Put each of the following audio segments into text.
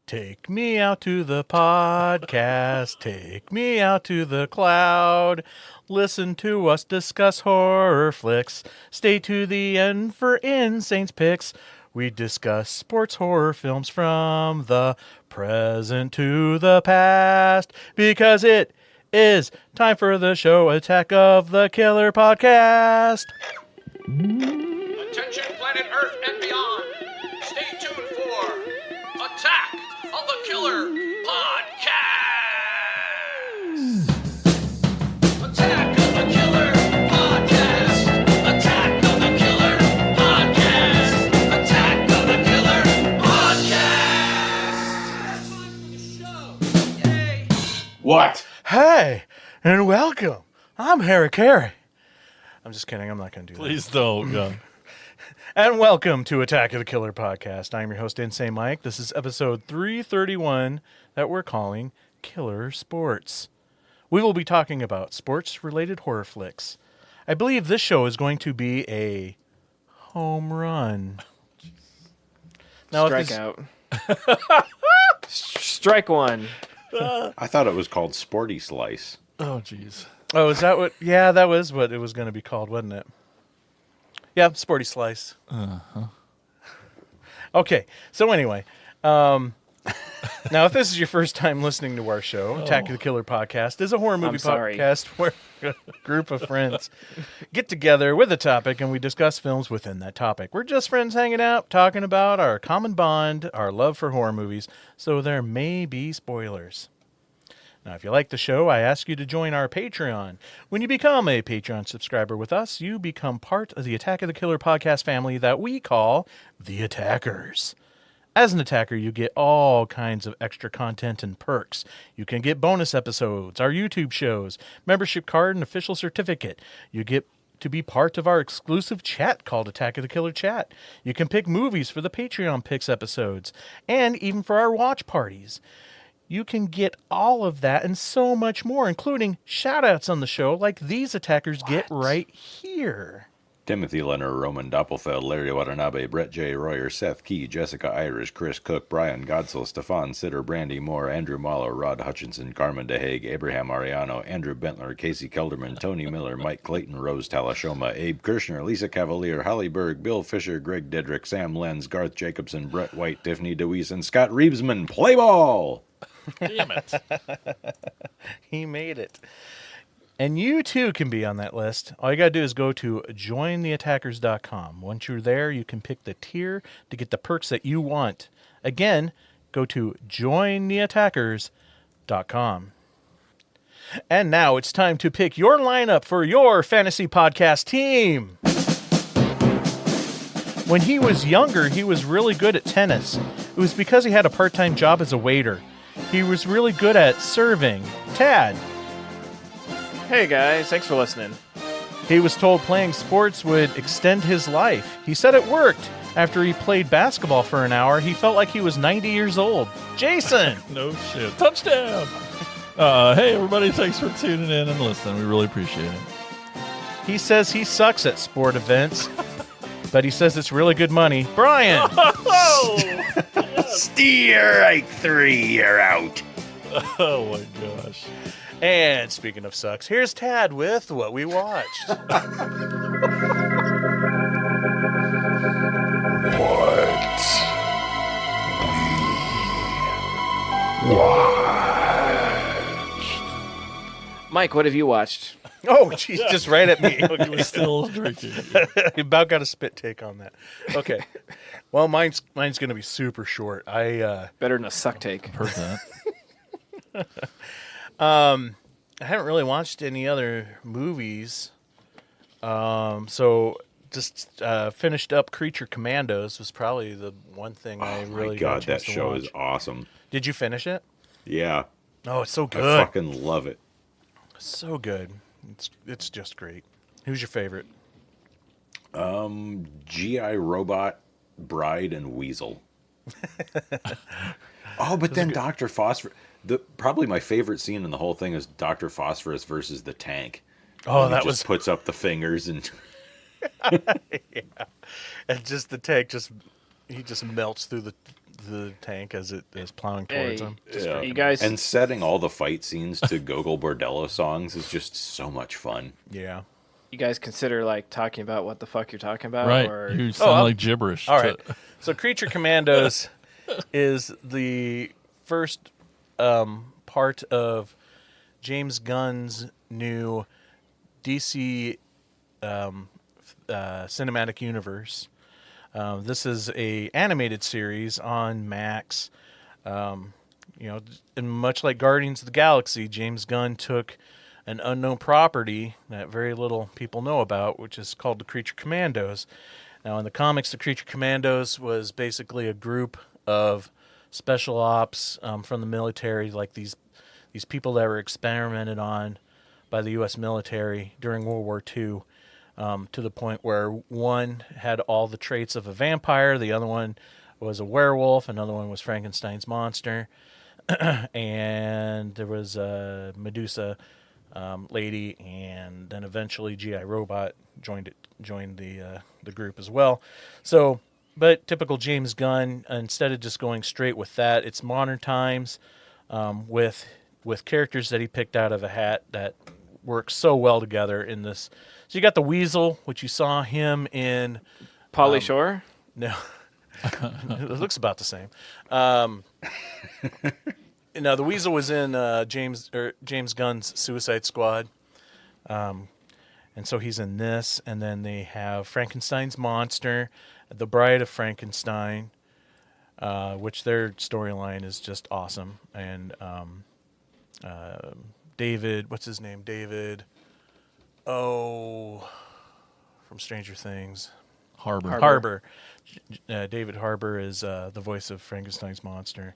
Take me out to the podcast. Take me out to the cloud. Listen to us discuss horror flicks. Stay to the end for Insane's picks. We discuss sports horror films from the present to the past. Because it is time for the show Attack of the Killer podcast. Attention planet Earth and beyond. Stay tuned for Attack of the Killer podcast. Attack of the Killer podcast. Attack of the Killer podcast. Attack of the Killer podcast. Yay! What? Hey, and welcome. I'm Harry Carey. I'm just kidding. I'm not going to do that. Please don't. Yeah. And welcome to Attack of the Killer podcast. I'm your host, Insane Mike. This is episode 331 that we're calling Killer Sports. We will be talking about sports-related horror flicks. I believe this show is going to be a home run. Now, Strike out. Strike one. I thought it was called Sporty Slice. Oh, jeez. Oh, is that what? Yeah, that was what it was going to be called, wasn't it? Yeah, Sporty Slice. Okay, so anyway, now if this is your first time listening to our show, Attack of the Killer podcast is a horror movie podcast where a group of friends get together with a topic and we discuss films within that topic. We're just friends hanging out, talking about our common bond, our love for horror movies, so there may be spoilers. Now, if you like the show, I ask you to join our Patreon. When you become a Patreon subscriber with us, you become part of the Attack of the Killer podcast family that we call the Attackers. As an Attacker, you get all kinds of extra content and perks. You can get bonus episodes, our YouTube shows, membership card, and official certificate. You get to be part of our exclusive chat called Attack of the Killer Chat. You can pick movies for the Patreon Picks episodes, and even for our watch parties. You can get all of that and so much more, including shout-outs on the show like these Attackers get right here. Timothy Leonard, Roman Doppelfeld, Larry Watanabe, Brett J. Royer, Seth Key, Jessica Irish, Chris Cook, Brian Godsell, Stefan Sitter, Brandy Moore, Andrew Mahler, Rod Hutchinson, Carmen DeHague, Abraham Ariano, Andrew Bentler, Casey Kelderman, Tony Miller, Mike Clayton, Rose Talashoma, Abe Kirshner, Lisa Cavalier, Holly Berg, Bill Fisher, Greg Dedrick, Sam Lenz, Garth Jacobson, Brett White, Tiffany DeWeese, and Scott Reebsman. Play ball! Damn it. He made it. And you too can be on that list. All you got to do is go to jointheattackers.com. Once you're there, you can pick the tier to get the perks that you want. Again, go to jointheattackers.com. And now it's time to pick your lineup for your fantasy podcast team. When he was younger, he was really good at tennis. It was because he had a part-time job as a waiter. He was really good at serving. Tad. Hey guys, thanks for listening. He was told playing sports would extend his life. He said it worked. After he played basketball for an hour, he felt like he was 90 years old. Jason! No shit. Touchdown! Hey, everybody, thanks for tuning in and listening. We really appreciate it. He says he sucks at sport events, but he says it's really good money. Brian! Strike three, you're out. Oh, my gosh. And speaking of sucks, here's Tad with what we watched. Mike, what have you watched? Oh, jeez, just right at me. He was still drinking. You about got a spit take on that. Okay. Well, mine's going to be super short. Better than a suck take. Heard that. I haven't really watched any other movies. So just finished up Creature Commandos was probably the one thing I really got a God, chance that to show watch. is awesome. Did you finish it? Yeah, Oh, it's so I good. fucking love it. So good. It's just great. Who's your favorite? G.I. Robot, Bride, and Weasel. Oh, but then Dr. Phosphorus. Probably my favorite scene in the whole thing is Dr. Phosphorus versus the tank. Oh, When he that just was puts up the fingers and yeah. And just the tank he just melts through the tank as it is plowing towards him. Yeah. You guys, And setting all the fight scenes to Gogol Bordello songs is just so much fun. Yeah. you guys consider like talking about what the fuck you're talking about, Right. or You sound like gibberish. All right. So Creature Commandos is the first part of James Gunn's new DC cinematic universe. This is a animated series on Max. And much like Guardians of the Galaxy, James Gunn took an unknown property that very little people know about, which is called the Creature Commandos. Now, in the comics, the Creature Commandos was basically a group of special ops from the military, like these people that were experimented on by the U.S. military during World War II, to the point where one had all the traits of a vampire, the other one was a werewolf, another one was Frankenstein's monster, and there was a Medusa lady, and then eventually G.I. Robot joined the group as well. So, but typical James Gunn, instead of just going straight with that, it's modern times with characters that he picked out of a hat that work so well together in this. So you got the Weasel, which you saw him in Pauly Shore? No. It looks about the same. No, the Weasel was in James Gunn's Suicide Squad. And so he's in this. And then they have Frankenstein's Monster, The Bride of Frankenstein, which their storyline is just awesome. And David, what's his name? David, from Stranger Things. Harbour. David Harbour is the voice of Frankenstein's monster.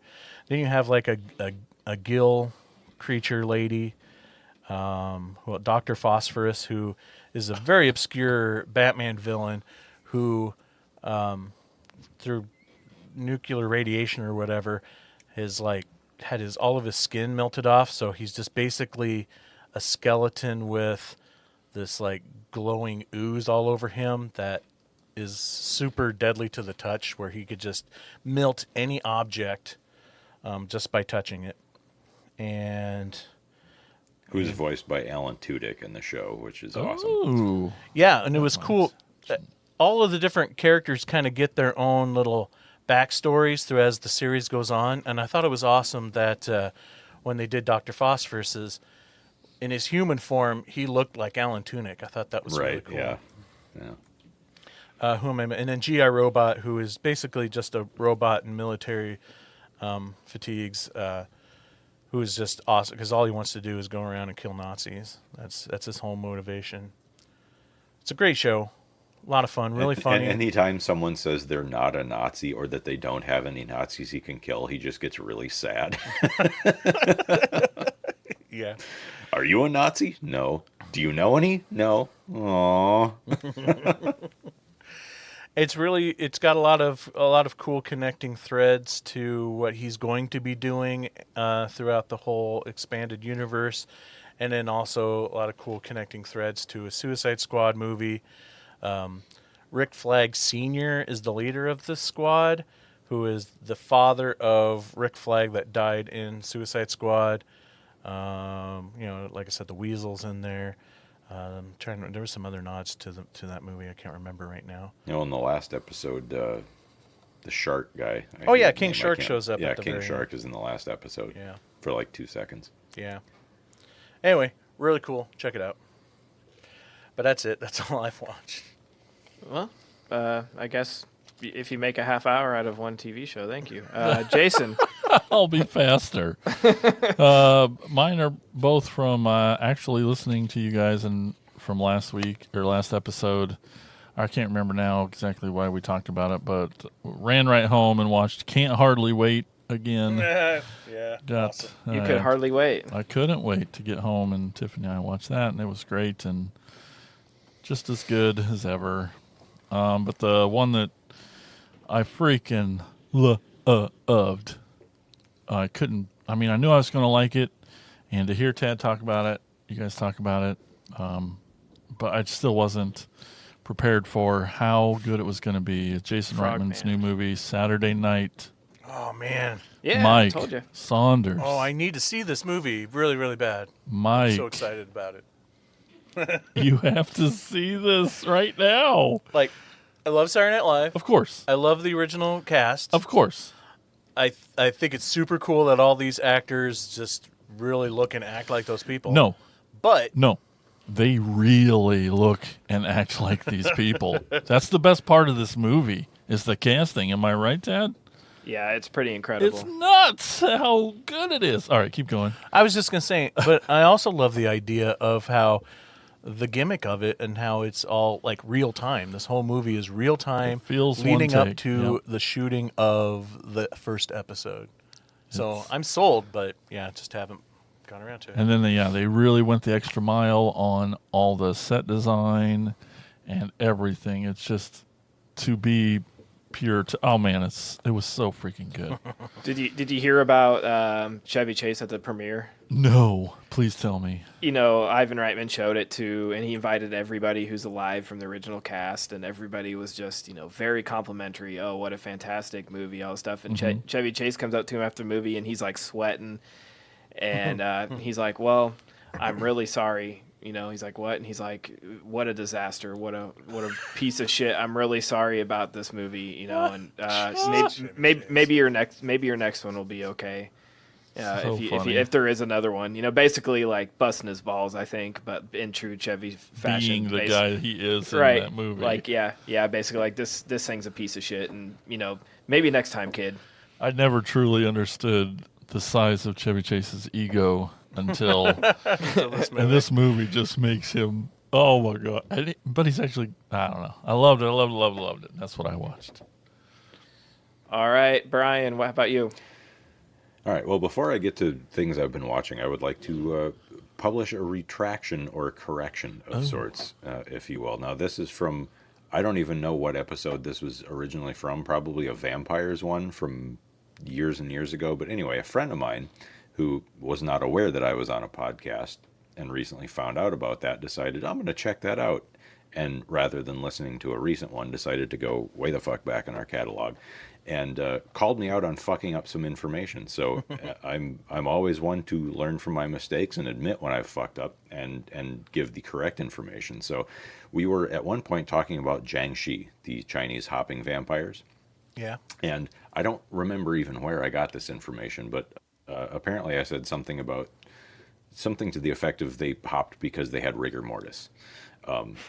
Then you have like a gill creature lady, Dr. Phosphorus, who is a very obscure Batman villain who, through nuclear radiation or whatever, has had all of his skin melted off. So he's just basically a skeleton with this like glowing ooze all over him that is super deadly to the touch, where he could just melt any object just by touching it. And who's voiced by Alan Tudyk in the show, which is awesome. Ooh. Yeah, and it was cool. All of the different characters kind of get their own little backstories through as the series goes on, and I thought it was awesome that when they did Dr. Phosphorus, in his human form, he looked like Alan Tudyk. I thought that was really cool. Yeah. And then G.I. Robot, who is basically just a robot in military fatigues, who is just awesome because all he wants to do is go around and kill Nazis. That's his whole motivation. It's a great show, a lot of fun, really funny. And anytime someone says they're not a Nazi or that they don't have any Nazis he can kill, he just gets really sad. Yeah. Are you a Nazi? No. Do you know any? No. Aww. It's got a lot of cool connecting threads to what he's going to be doing throughout the whole expanded universe, and then also a lot of cool connecting threads to a Suicide Squad movie. Rick Flag Sr. is the leader of this squad, who is the father of Rick Flag that died in Suicide Squad. Like I said, the Weasel's in there. There were some other nods to that movie. I can't remember right now. In the last episode, the shark guy. King Shark shows up. Yeah, at the King very Shark end. is in the last episode. Yeah. For like 2 seconds. Yeah. Anyway, really cool. Check it out. But that's it. That's all I've watched. Well, I guess if you make a half hour out of one TV show, thank you. Jason. I'll be faster. Mine are both from actually listening to you guys from last week or last episode. I can't remember now exactly why we talked about it, but ran right home and watched Can't Hardly Wait again. Yeah. Awesome. You could hardly wait. I couldn't wait to get home, and Tiffany and I watched that, and it was great and just as good as ever. But the one that I freaking loved, I knew I was going to like it, and to hear Tad talk about it, you guys talk about it, but I still wasn't prepared for how good it was going to be. It's Jason Reitman's new movie, Saturday Night Oh man. Yeah, I Mike told you. Saunders. Oh, I need to see this movie really, really bad. Mike, I'm so excited about it. you have to see this right now. Like, I love Saturday Night Live. Of course. I love the original cast. Of course. I think it's super cool that all these actors just really look and act like those people. No. But No. They really look and act like these people. That's the best part of this movie is the casting. Am I right, Dad? Yeah, it's pretty incredible. It's nuts how good it is. All right, keep going. I was just going to say, but I also love the idea of how the gimmick of it and how it's all like real time. This whole movie is real time, It feels leading one up take, to yep. the shooting of the first episode. So I'm sold, but yeah, just haven't gone around to it. And then they really went the extra mile on all the set design and everything. It's just to be pure. Oh man, it was so freaking good. Did you hear about Chevy Chase at the premiere? No, please tell me. You know, Ivan Reitman showed it too, and he invited everybody who's alive from the original cast, and everybody was just, very complimentary. Oh, what a fantastic movie, all this stuff. And Chevy Chase comes up to him after the movie, and he's like sweating, and he's like, "Well, I'm really sorry." He's like, "What?" And he's like, "What a disaster! What a piece of shit! I'm really sorry about this movie." And maybe your next one will be okay. So if there is another one, basically like busting his balls, I think, but in true Chevy fashion, Being the guy he is in right? that movie. Like, yeah, basically like this thing's a piece of shit, and maybe next time, kid. I never truly understood the size of Chevy Chase's ego until and this movie just makes him, oh my god. But he's actually, I don't know. I loved it. That's what I watched. All right, Brian, what about you? All right. Well, before I get to things I've been watching, I would like to publish a retraction or correction of sorts, if you will. Now, this is from, I don't even know what episode this was originally from, probably a vampires one from years and years ago. But anyway, a friend of mine who was not aware that I was on a podcast and recently found out about that decided, I'm going to check that out. And rather than listening to a recent one, decided to go way the fuck back in our catalog. And called me out on fucking up some information. So I'm always one to learn from my mistakes and admit when I've fucked up and give the correct information. So we were at one point talking about Jiangxi, the Chinese hopping vampires. Yeah. And I don't remember even where I got this information, but apparently I said something to the effect of they hopped because they had rigor mortis,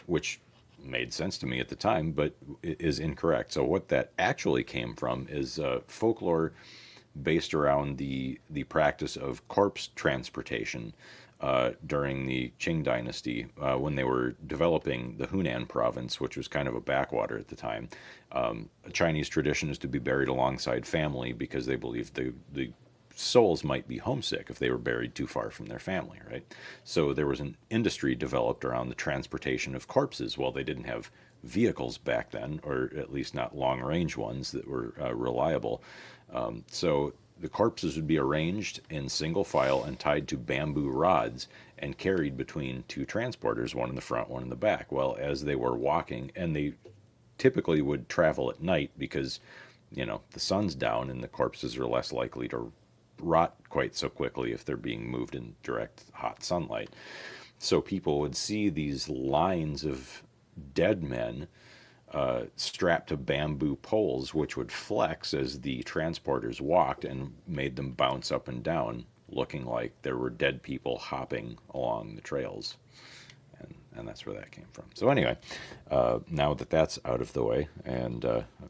which made sense to me at the time, but is incorrect. So what that actually came from is folklore based around the practice of corpse transportation during the Qing dynasty when they were developing the Hunan province, which was kind of a backwater at the time. A Chinese tradition is to be buried alongside family because they believed the souls might be homesick if they were buried too far from their family, right? So there was an industry developed around the transportation of corpses. Well, they didn't have vehicles back then, or at least not long-range ones that were reliable. So the corpses would be arranged in single file and tied to bamboo rods and carried between two transporters, one in the front, one in the back. Well, as they were walking, and they typically would travel at night because, the sun's down and the corpses are less likely to rot quite so quickly if they're being moved in direct hot sunlight. So people would see these lines of dead men strapped to bamboo poles, which would flex as the transporters walked and made them bounce up and down, looking like there were dead people hopping along the trails. And that's where that came from. So anyway, now that that's out of the way, and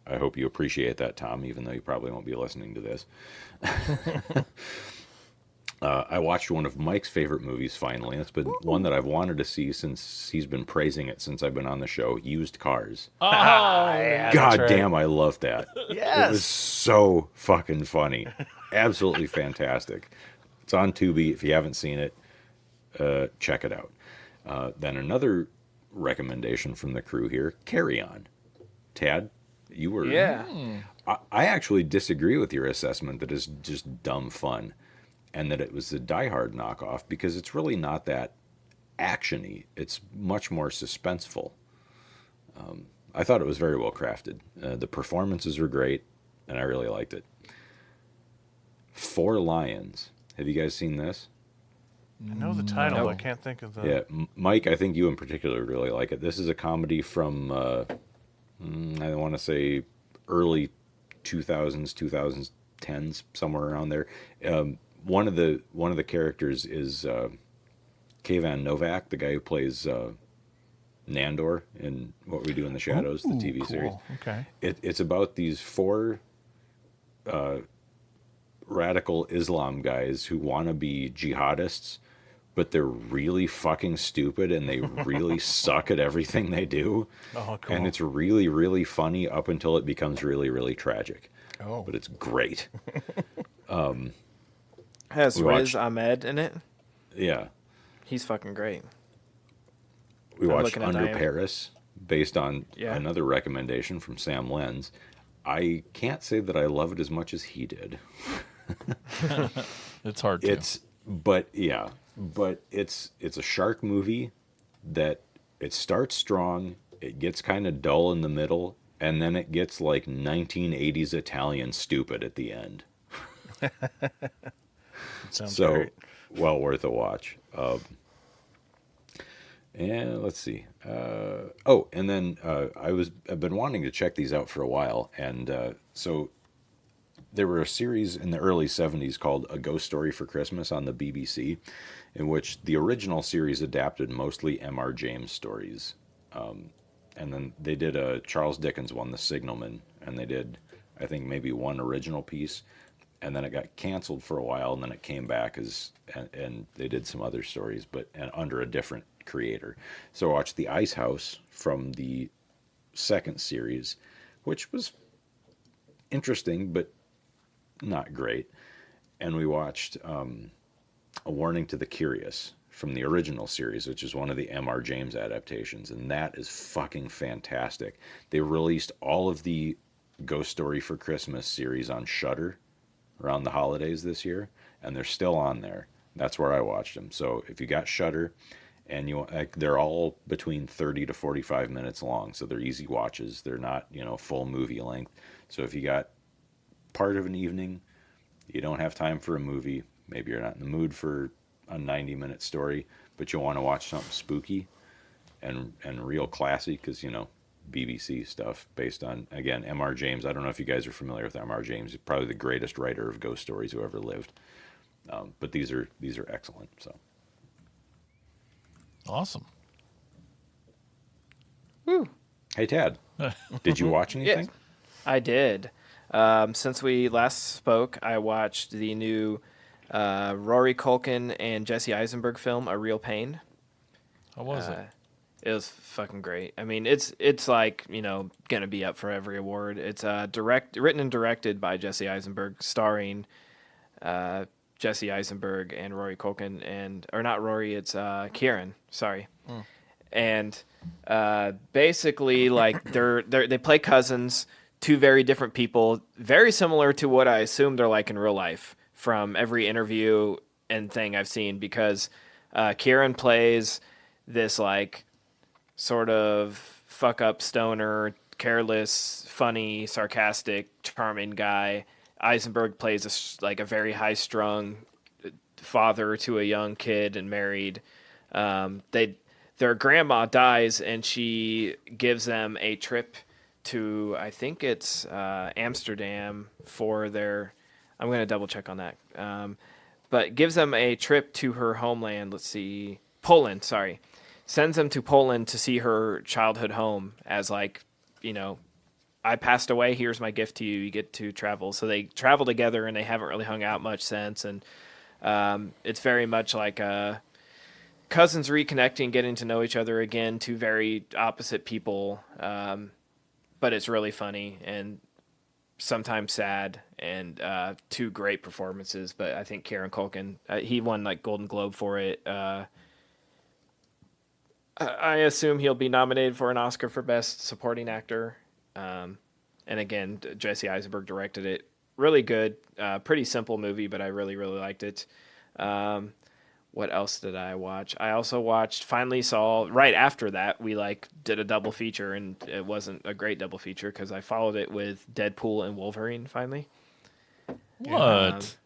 I hope you appreciate that, Tom, even though you probably won't be listening to this. I watched one of Mike's favorite movies finally. It's been one that I've wanted to see since he's been praising it since I've been on the show, Used Cars. Oh, yeah, God right. damn, I love that. Yes. It was so fucking funny. Absolutely fantastic. It's on Tubi. If you haven't seen it, check it out. Then another recommendation from the crew here, Carry On. Tad, you were... Yeah. I actually disagree with your assessment that it's just dumb fun and that it was a Die Hard knockoff because it's really not that action-y. It's much more suspenseful. I thought it was very well crafted. The performances were great, and I really liked it. Four Lions. Have you guys seen this? I know the title, No. but I can't think of the. Yeah, Mike, I think you in particular really like it. This is a comedy from, I want to say early 2000s, 2010s, somewhere around there. One of the characters is Kayvan Novak, the guy who plays Nandor in What We Do in the Shadows, the TV cool. series. Okay. It's about these four radical Islam guys who want to be jihadists, but they're really fucking stupid and they really suck at everything they do. Oh, cool. And it's really, really funny up until it becomes really, really tragic. Oh. But it's great. Has We Riz watched- Ahmed in it. Yeah. He's fucking great. We I'm watched looking at Under Diane. Paris, based on Yeah. another recommendation from Sam Lenz. I can't say that I love it as much as he did. It's hard to. It's a shark movie that it starts strong, it gets kind of dull in the middle, and then it gets like 1980s Italian stupid at the end. Sounds So great. well worth a watch. And let's see. And then I've been wanting to check these out for a while, and so there were a series in the early 70s called A Ghost Story for Christmas on the BBC, in which the original series adapted mostly M.R. James stories. And then they did a Charles Dickens one, The Signalman, and they did, I think, maybe one original piece, and then it got canceled for a while, and then it came back and they did some other stories, but under a different creator. So I watched The Ice House from the second series, which was interesting, but not great. And we watched A Warning to the Curious from the original series, which is one of the M.R. James adaptations, and that is fucking fantastic. They released all of the Ghost Story for Christmas series on Shudder around the holidays this year, and they're still on there. That's where I watched them. So if you got Shudder, and they're all between 30 to 45 minutes long, so they're easy watches. They're not, full movie length. So if you got part of an evening, you don't have time for a movie, maybe you're not in the mood for a 90-minute story, but you want to watch something spooky and real classy, because BBC stuff based on, again, M.R. James. I don't know if you guys are familiar with M.R. James. He's probably the greatest writer of ghost stories who ever lived. But these are excellent. So Awesome. hey, Tad, did you watch anything? Yes, I did. Since we last spoke, I watched the new Rory Culkin and Jesse Eisenberg film, A Real Pain. How was it? It was fucking great. I mean, it's like, gonna be up for every award. It's written and directed by Jesse Eisenberg, starring Jesse Eisenberg and Rory Culkin, or not Rory, it's Kieran. Sorry. And basically, like they play cousins, two very different people, very similar to what I assume they're like in real life from every interview and thing I've seen, because Kieran plays this like sort of fuck up stoner, careless, funny, sarcastic, charming guy. Eisenberg plays a very high strung father to a young kid and married. Their grandma dies and she gives them a trip to, I think it's Amsterdam for their, I'm going to double check on that. But gives them a trip to her homeland. Let's see, Poland, sorry. Sends them to Poland to see her childhood home as I passed away, here's my gift to you. You get to travel. So they travel together and they haven't really hung out much since. And it's very much like cousins reconnecting, getting to know each other again, two very opposite people. But it's really funny and sometimes sad, and two great performances. But I think Kieran Culkin, he won Golden Globe for it. I assume he'll be nominated for an Oscar for Best Supporting Actor. And again, Jesse Eisenberg directed it. Really good, pretty simple movie, but I really, really liked it. What else did I watch? I also finally saw, right after that, we did a double feature, and it wasn't a great double feature because I followed it with Deadpool and Wolverine finally. What?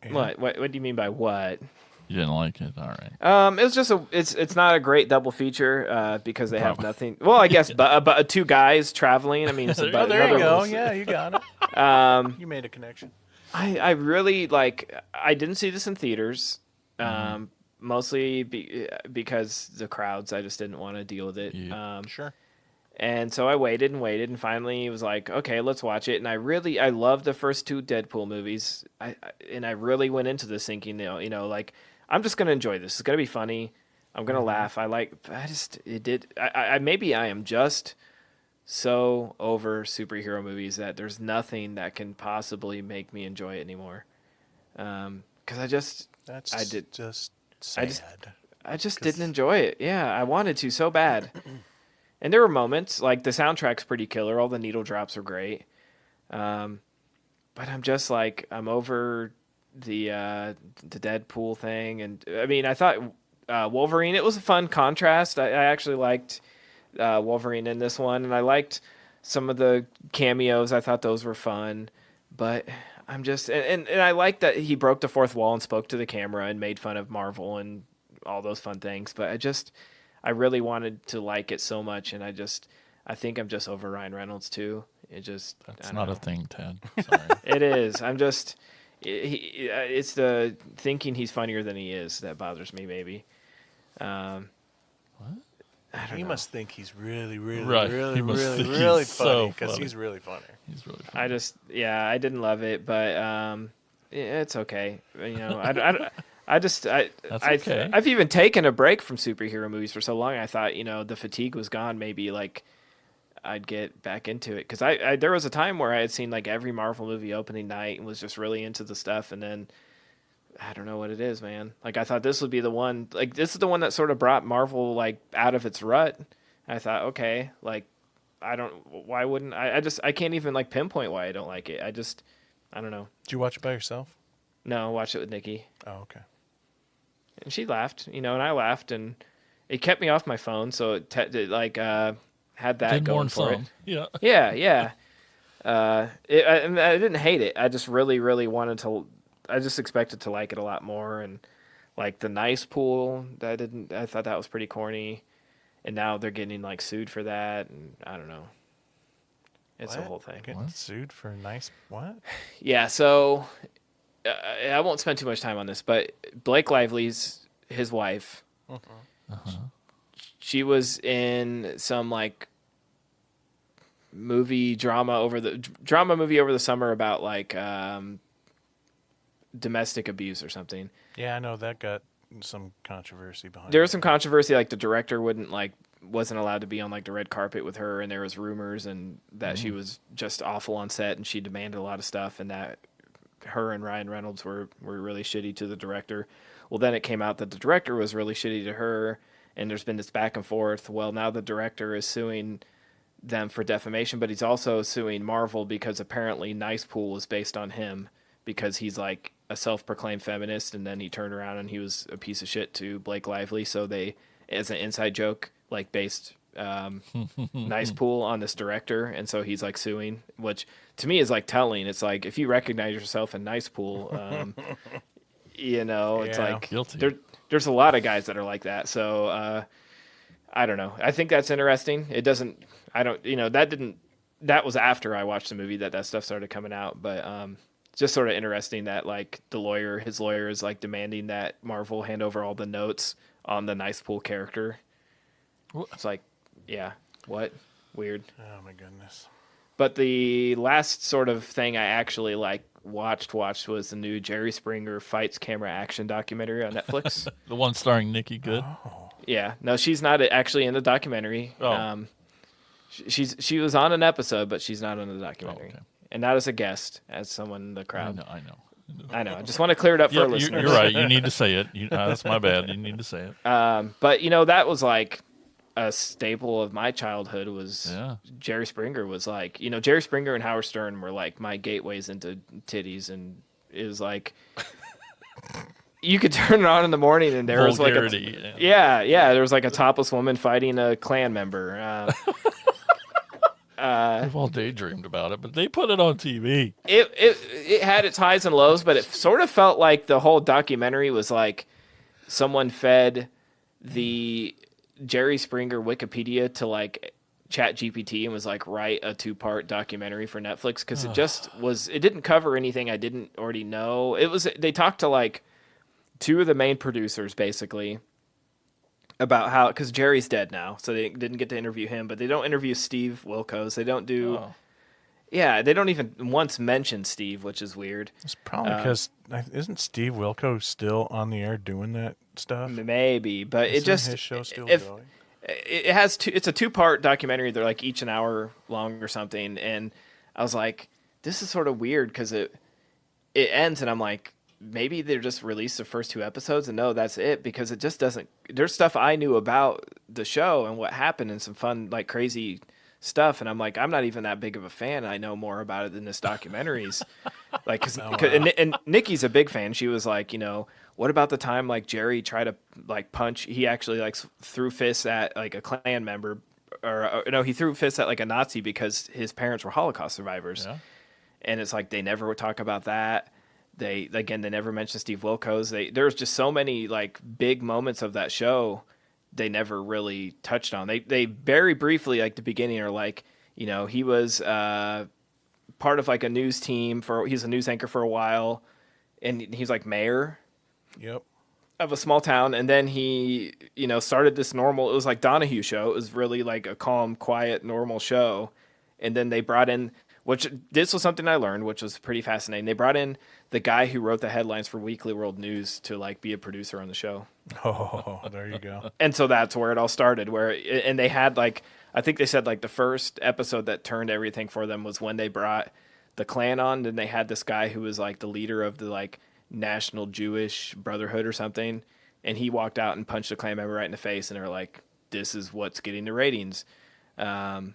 What do you mean by what? You didn't like it, all right. It's just it's not a great double feature because they have nothing. Well, I guess but two guys traveling. I mean, Oh, there you go. Yeah, you got it. You made a connection. I really like. I didn't see this in theaters, mostly because the crowds. I just didn't want to deal with it. Yeah. Sure. And so I waited and finally was like, okay, let's watch it. And I love the first two Deadpool movies. I really went into this thinking, like I'm just gonna enjoy this. It's gonna be funny. I'm gonna laugh. Maybe I am just so over superhero movies that there's nothing that can possibly make me enjoy it anymore. Because I just didn't enjoy it. Yeah, I wanted to so bad. And there were moments, like the soundtrack's pretty killer. All the needle drops are great. But I'm just like, I'm over the Deadpool thing. And I mean, I thought Wolverine, it was a fun contrast. I actually liked Wolverine in this one. And I liked some of the cameos. I thought those were fun. But I'm just, and I like that he broke the fourth wall and spoke to the camera and made fun of Marvel and all those fun things. But I really wanted to like it so much, and I think I'm just over Ryan Reynolds too. That's not a thing, Ted. Sorry. It is. It's the thinking he's funnier than he is that bothers me. Maybe. What? I don't He know. must think he's really, really, Right. really, He must really, think really he's funny so because funny. he's really funny. He's really funny. I didn't love it, but it's okay. That's okay. I've even taken a break from superhero movies for so long. I thought, the fatigue was gone. Maybe like I'd get back into it because I there was a time where I had seen like every Marvel movie opening night and was just really into the stuff, and then I don't know what it is, man. Like I thought this would be the one. Like this is the one that sort of brought Marvel like out of its rut. And I thought, okay, like why wouldn't I can't even like pinpoint why I don't like it. I don't know. Did you watch it by yourself? No, I watched it with Nikki. Oh, okay. And she laughed, and I laughed, and it kept me off my phone, so it had that Did going warn for some. it. Yeah. Yeah. I didn't hate it. I just really, really wanted to. I just expected to like it a lot more, and like the nice pool. I thought that was pretty corny, and now they're getting like sued for that, and I don't know. It's a What? whole thing. Getting sued for nice what? Yeah, so I won't spend too much time on this, but Blake Lively's his wife. She was in some like drama movie over the summer about like domestic abuse or something. Yeah, I know that got some controversy behind There it. was some controversy, like the director wasn't allowed to be on like the red carpet with her, and there was rumors and that she was just awful on set, and she demanded a lot of stuff, and that her and Ryan Reynolds were really shitty to the director. Well, then it came out that the director was really shitty to her, and there's been this back and forth. Well, now the director is suing them for defamation, but he's also suing Marvel because apparently Nice Pool was based on him because he's like a self-proclaimed feminist, and then he turned around and he was a piece of shit to Blake Lively. So they, as an inside joke, like based Nice Pool on this director, and so he's like suing, which to me is like telling. It's like if you recognize yourself in Nice Pool, it's Yeah. like Guilty. there's a lot of guys that are like that. So I don't know. I think that's interesting. It doesn't. I don't. That was after I watched the movie that stuff started coming out, but just sort of interesting that like his lawyer is like demanding that Marvel hand over all the notes on the Nice Pool character. It's like, yeah, what? Weird. Oh my goodness. But the last sort of thing I actually like watched was the new Jerry Springer Fights Camera Action documentary on Netflix. The one starring Nikki Good. Yeah, no, she's not actually in the documentary. Oh. She was on an episode, but she's not on the documentary, okay. And not as a guest, as someone in the I crowd. know. I know. I just want to clear it up for our You're listeners. right. You need to say it. That's my bad. You need to say it. But that was like a staple of my childhood. Was Jerry Springer was like Jerry Springer and Howard Stern were like my gateways into titties, and it was like you could turn it on in the morning and there was like there was like a topless woman fighting a Klan member. We've all daydreamed about it, but they put it on TV. It had its highs and lows, but it sort of felt like the whole documentary was like someone fed the Jerry Springer Wikipedia to like Chat GPT and was like, write a 2-part documentary for Netflix, because it didn't cover anything I didn't already know. They talked to like 2 of the main producers basically about how, because Jerry's dead now, so they didn't get to interview him, but they don't interview Steve Wilkos. They don't do, they don't even once mention Steve, which is weird. It's probably because isn't Steve Wilkos still on the air doing that stuff? Maybe, but Isn't his show still going? It has it's a 2-part documentary. They're like each an hour long or something, and I was like, this is sort of weird because it ends, and I'm like, maybe they just released the first 2 episodes and no, that's it, because it just doesn't. There's stuff I knew about the show and what happened and some fun, like crazy stuff. And I'm like, I'm not even that big of a fan. I know more about it than this documentary's. Like, and Nikki's a big fan. She was like, what about the time like Jerry tried to like punch? He actually like threw fists at like a Klan member, or no, he threw fists at like a Nazi because his parents were Holocaust survivors. Yeah. And it's like they never would talk about that. They never mentioned Steve Wilkos. There's just so many like big moments of that show they never really touched on. They very briefly, like the beginning, are like, he was part of like a news team he's a news anchor for a while, and he's like mayor of a small town, and then he started this normal, it was like Donahue show. It was really like a calm, quiet, normal show, and then they brought in, which this was something I learned, which was pretty fascinating. They brought in the guy who wrote the headlines for Weekly World News to like be a producer on the show. Oh, there you go. And so that's where it all started. And they had like, I think they said like the first episode that turned everything for them was when they brought the Klan on. Then they had this guy who was like the leader of the like National Jewish Brotherhood or something, and he walked out and punched a Klan member right in the face, and they're like, "This is what's getting the ratings." But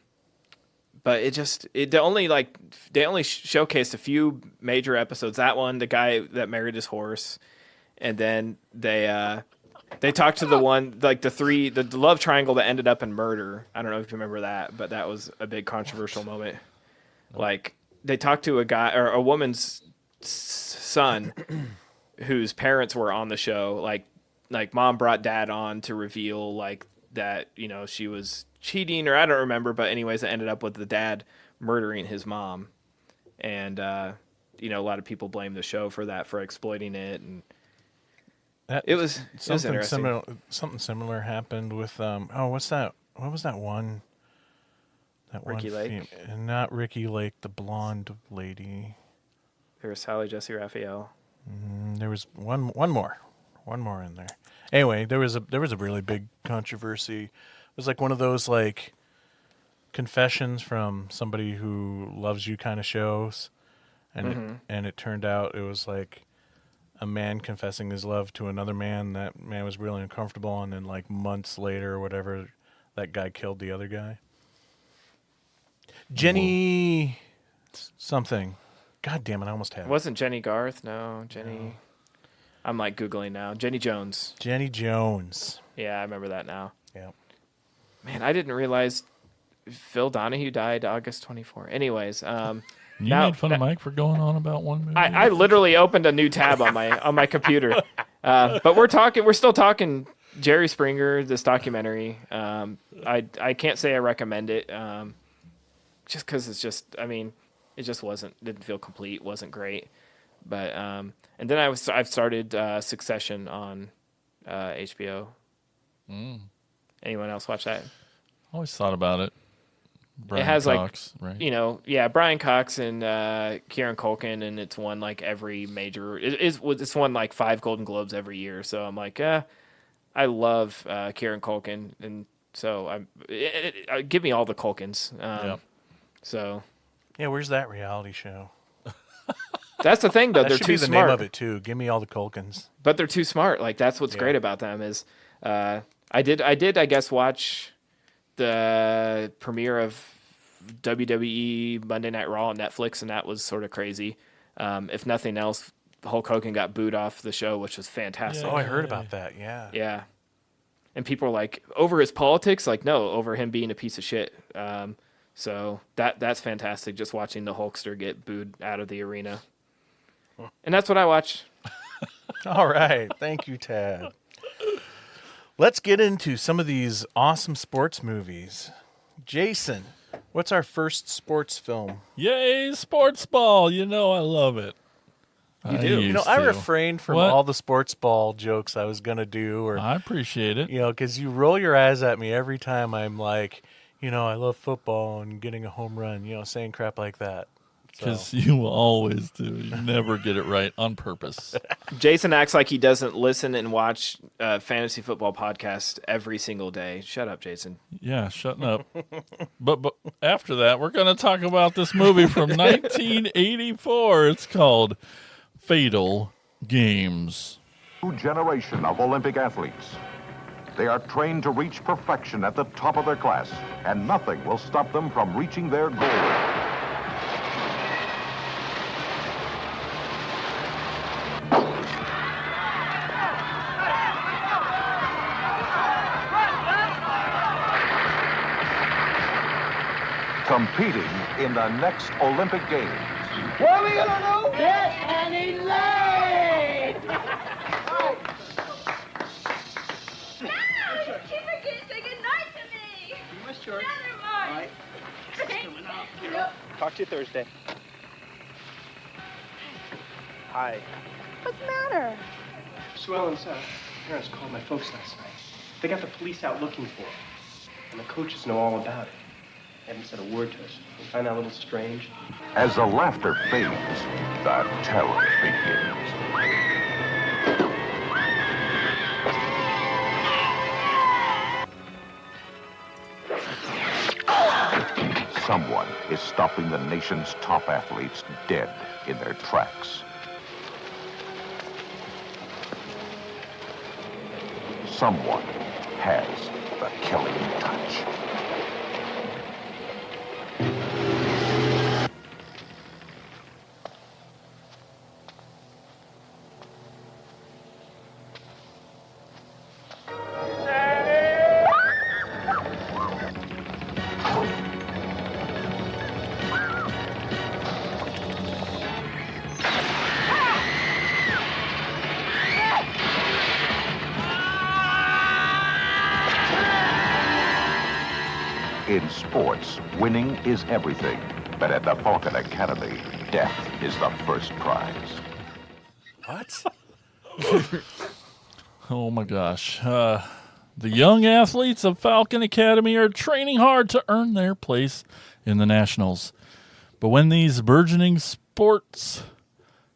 they only showcased a few major episodes. That one, the guy that married his horse, and then they talked to the one, like the love triangle that ended up in murder. I don't know if you remember that, but that was a big controversial moment. Like they talked to a guy or a woman's son whose parents were on the show. Like mom brought dad on to reveal like that she was cheating, or I don't remember, but anyways, it ended up with the dad murdering his mom, and a lot of people blame the show for that, for exploiting it, and it was something similar. Something similar happened with what's that? What was that one? Ricky Lake, not Ricky Lake, the blonde lady. There was Sally Jesse Raphael. There was one more in there. Anyway, there was a really big controversy. It was like one of those like confessions from somebody who loves you kind of shows, and it turned out it was like a man confessing his love to another man. That man was really uncomfortable, and then like months later or whatever, that guy killed the other guy. Jenny something. God damn it, I almost had it. Wasn't Jenny Garth? No, Jenny. No. I'm like Googling now. Jenny Jones. Jenny Jones. Yeah, I remember that now. Yeah. Man, I didn't realize Phil Donahue died August 24. Anyways, you made fun of Mike for going on about one movie. I literally opened a new tab on my computer. But we're still talking Jerry Springer, this documentary. I can't say I recommend it. Just because it's just, it just didn't feel complete, wasn't great. But and then I've started Succession on HBO. Anyone else watch that? I always thought about it. Brian it has Cox, like, right? Brian Cox and Kieran Culkin, and it's won like every major. It's won like 5 Golden Globes every year. So I'm like, I love Kieran Culkin, and so give me all the Culkins. So. Yeah, where's that reality show? That's the thing, though. That they're should too be the smart. name of it too. Give me all the Culkins. But they're too smart. Like that's what's great about them is, I guess watch the premiere of WWE Monday Night Raw on Netflix, and that was sort of crazy. If nothing else, Hulk Hogan got booed off the show, which was fantastic. Yeah. Oh, I heard about that. Yeah. Yeah. And people were like, over his politics? Like, no, over him being a piece of shit. So that's fantastic, just watching the Hulkster get booed out of the arena. And that's what I watch. All right. Thank you, Tad. Let's get into some of these awesome sports movies. Jason, what's our first sports film? Yay, sports ball. You know I love it. You do. You know, I refrained from all the sports ball jokes I was going to do. Or I appreciate it. You know, because you roll your eyes at me every time I'm like, you know, I love football and getting a home run, you know, saying crap like that. Because you always do. You never get it right on purpose. Jason acts like he doesn't listen and watch fantasy football podcasts every single day. Shut up, Jason. Yeah, shutting up. But after that, we're going to talk about this movie from 1984. It's called Fatal Games. New generation of Olympic athletes. They are trained to reach perfection at the top of their class, and nothing will stop them from reaching their goal. Competing in the next Olympic Games. What are we gonna do? Get any legs! Keep it say goodnight to me. You missed yours. Never mind. All right. Thank you. Talk to you Thursday. Hi. What's the matter? Sue Ellen's parents called my folks last night. They got the police out looking for him. And the coaches know all about it. They haven't said a word to us. We find that a little strange. As the laughter fades, the terror begins. Someone is stopping the nation's top athletes dead in their tracks. Someone has the killing touch. In sports, winning is everything. But at the Falcon Academy, death is the first prize. What? Oh, my gosh. The young athletes of Falcon Academy are training hard to earn their place in the Nationals. But when these burgeoning sports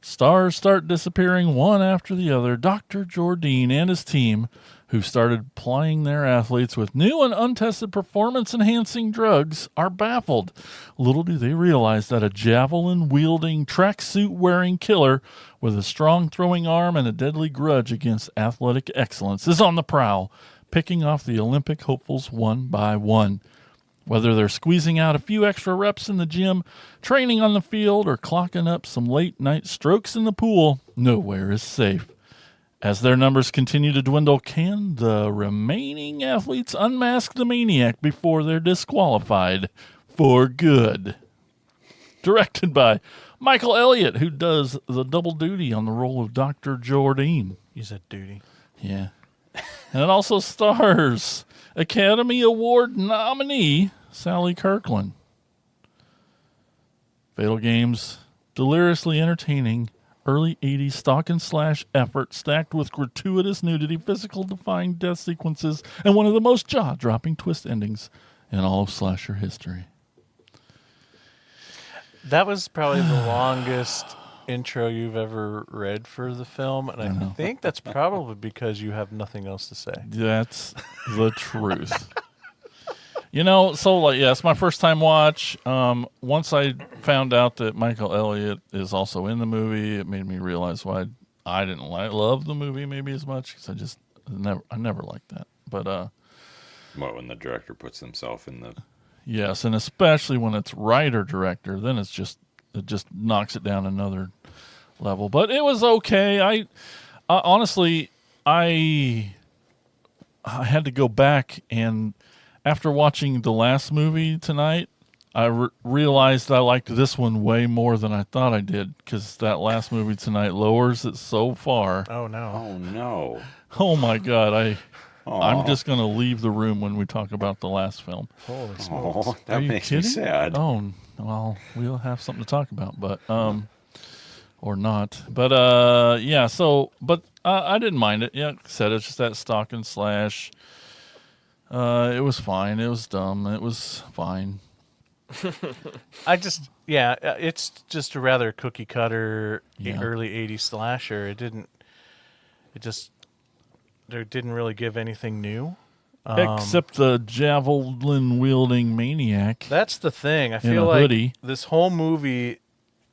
stars start disappearing one after the other, Dr. Jordine and his team, who started plying their athletes with new and untested performance-enhancing drugs, are baffled. Little do they realize that a javelin-wielding, tracksuit-wearing killer with a strong throwing arm and a deadly grudge against athletic excellence is on the prowl, picking off the Olympic hopefuls one by one. Whether they're squeezing out a few extra reps in the gym, training on the field, or clocking up some late-night strokes in the pool, nowhere is safe. As their numbers continue to dwindle, can the remaining athletes unmask the maniac before they're disqualified for good? Directed by Michael Elliott, who does the double duty on the role of Dr. Jordine. You said duty. Yeah. And it also stars Academy Award nominee Sally Kirkland. Fatal Games, deliriously entertaining, early 80s stalk and slash effort stacked with gratuitous nudity, physical defying death sequences, and one of the most jaw-dropping twist endings in all of slasher history. That was probably the longest intro you've ever read for the film, and I think that's probably because you have nothing else to say. That's the truth. You know, so like, yeah, it's my first time watch. Once I found out that Michael Elliott is also in the movie, it made me realize why I didn't love the movie maybe as much, because I never liked that. But when the director puts himself in the yes, and especially when it's writer director, then it just knocks it down another level. But it was okay. I honestly I had to go back, and after watching the last movie tonight, I realized I liked this one way more than I thought I did because that last movie tonight lowers it so far. Oh no. Oh no. Oh my God, I'm Aw. just going to leave the room when we talk about the last film. Holy smokes. Oh, Are that you makes me kidding? sad. Oh, well, we'll have something to talk about, but or not. But yeah. So, but I didn't mind it. Yeah, like I said, it's just that stalk and slash. It was fine. It was dumb. It was fine. It's just a rather cookie cutter Yeah. early 80s slasher. There didn't really give anything new. Except the javelin wielding maniac. That's the thing. I In feel a like hoodie. this whole movie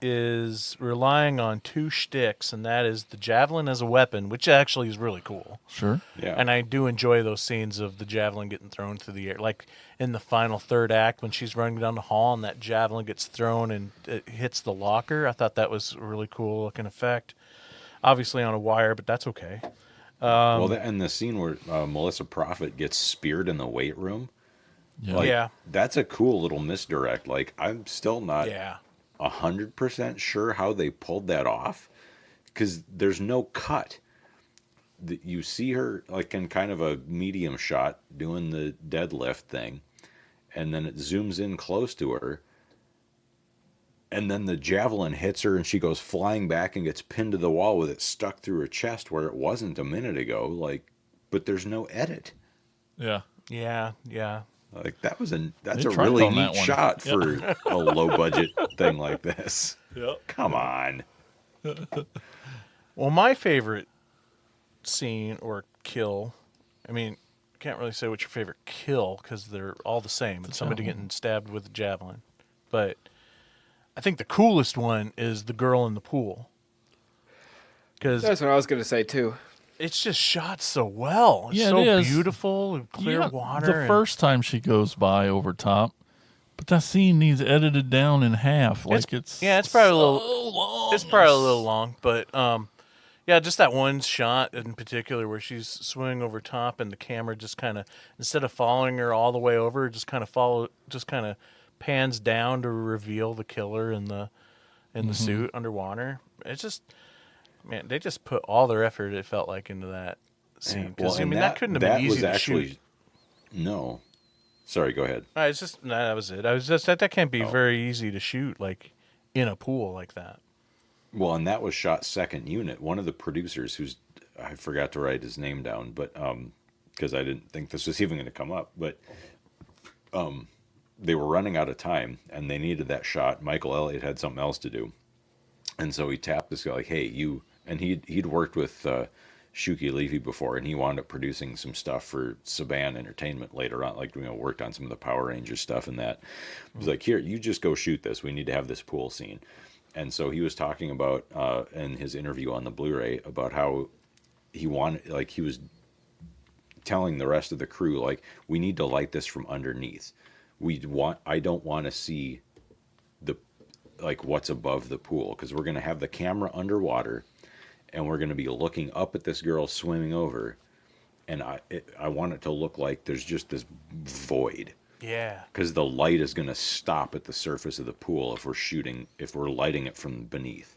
is relying on two shticks, and that is the javelin as a weapon, which actually is really cool. Sure. Yeah. And I do enjoy those scenes of the javelin getting thrown through the air. Like in the final third act when she's running down the hall and that javelin gets thrown and it hits the locker. I thought that was a really cool looking effect. Obviously on a wire, but that's okay. And the scene where Melissa Prophet gets speared in the weight room. Yeah. Yeah. That's a cool little misdirect. Like, I'm still not Yeah. 100% sure how they pulled that off because there's no cut. You see her like in kind of a medium shot doing the deadlift thing, and then it zooms in close to her, and then the javelin hits her and she goes flying back and gets pinned to the wall with it stuck through her chest where it wasn't a minute ago. Like, but there's no edit. Yeah. Yeah. Yeah. Like that's They a tried really on that neat one. shot for a low budget thing like this. Yep. Come on. Well, my favorite scene or kill, I mean, can't really say what's your favorite kill because they're all the same. It's somebody getting stabbed with a javelin. But I think the coolest one is the girl in the pool. Because That's what I was going to say too. it's just shot so well. It's Yeah, so it is. beautiful and clear Yeah, water. The first time she goes by over top, but that scene needs edited down in half. Like it's probably a little. so long. It's probably a little long, but yeah, just that one shot in particular where she's swimming over top and the camera just kind of, instead of following her all the way over, just kind of pans down to reveal the killer in the suit underwater. It's just, man, they just put all their effort, it felt like, into that scene. Because and that couldn't have been easy to shoot. No. Sorry, go ahead. It's just that was it. I was just that can't be very easy to shoot like in a pool like that. Well, and that was shot second unit. One of the producers, I forgot to write his name down, but because I didn't think this was even going to come up, but they were running out of time and they needed that shot. Michael Elliott had something else to do, and so he tapped this guy like, "Hey, you." And he'd worked with Shuki Levy before, and he wound up producing some stuff for Saban Entertainment later on, like worked on some of the Power Rangers stuff and that. He was like, "Here, you just go shoot this. We need to have this pool scene." And so he was talking about in his interview on the Blu-ray about how he wanted, like he was telling the rest of the crew, like, we need to light this from underneath. I don't want to see what's above the pool, because we're going to have the camera underwater and we're going to be looking up at this girl swimming over, and I want it to look like there's just this void. Yeah. Because the light is going to stop at the surface of the pool if we're lighting it from beneath.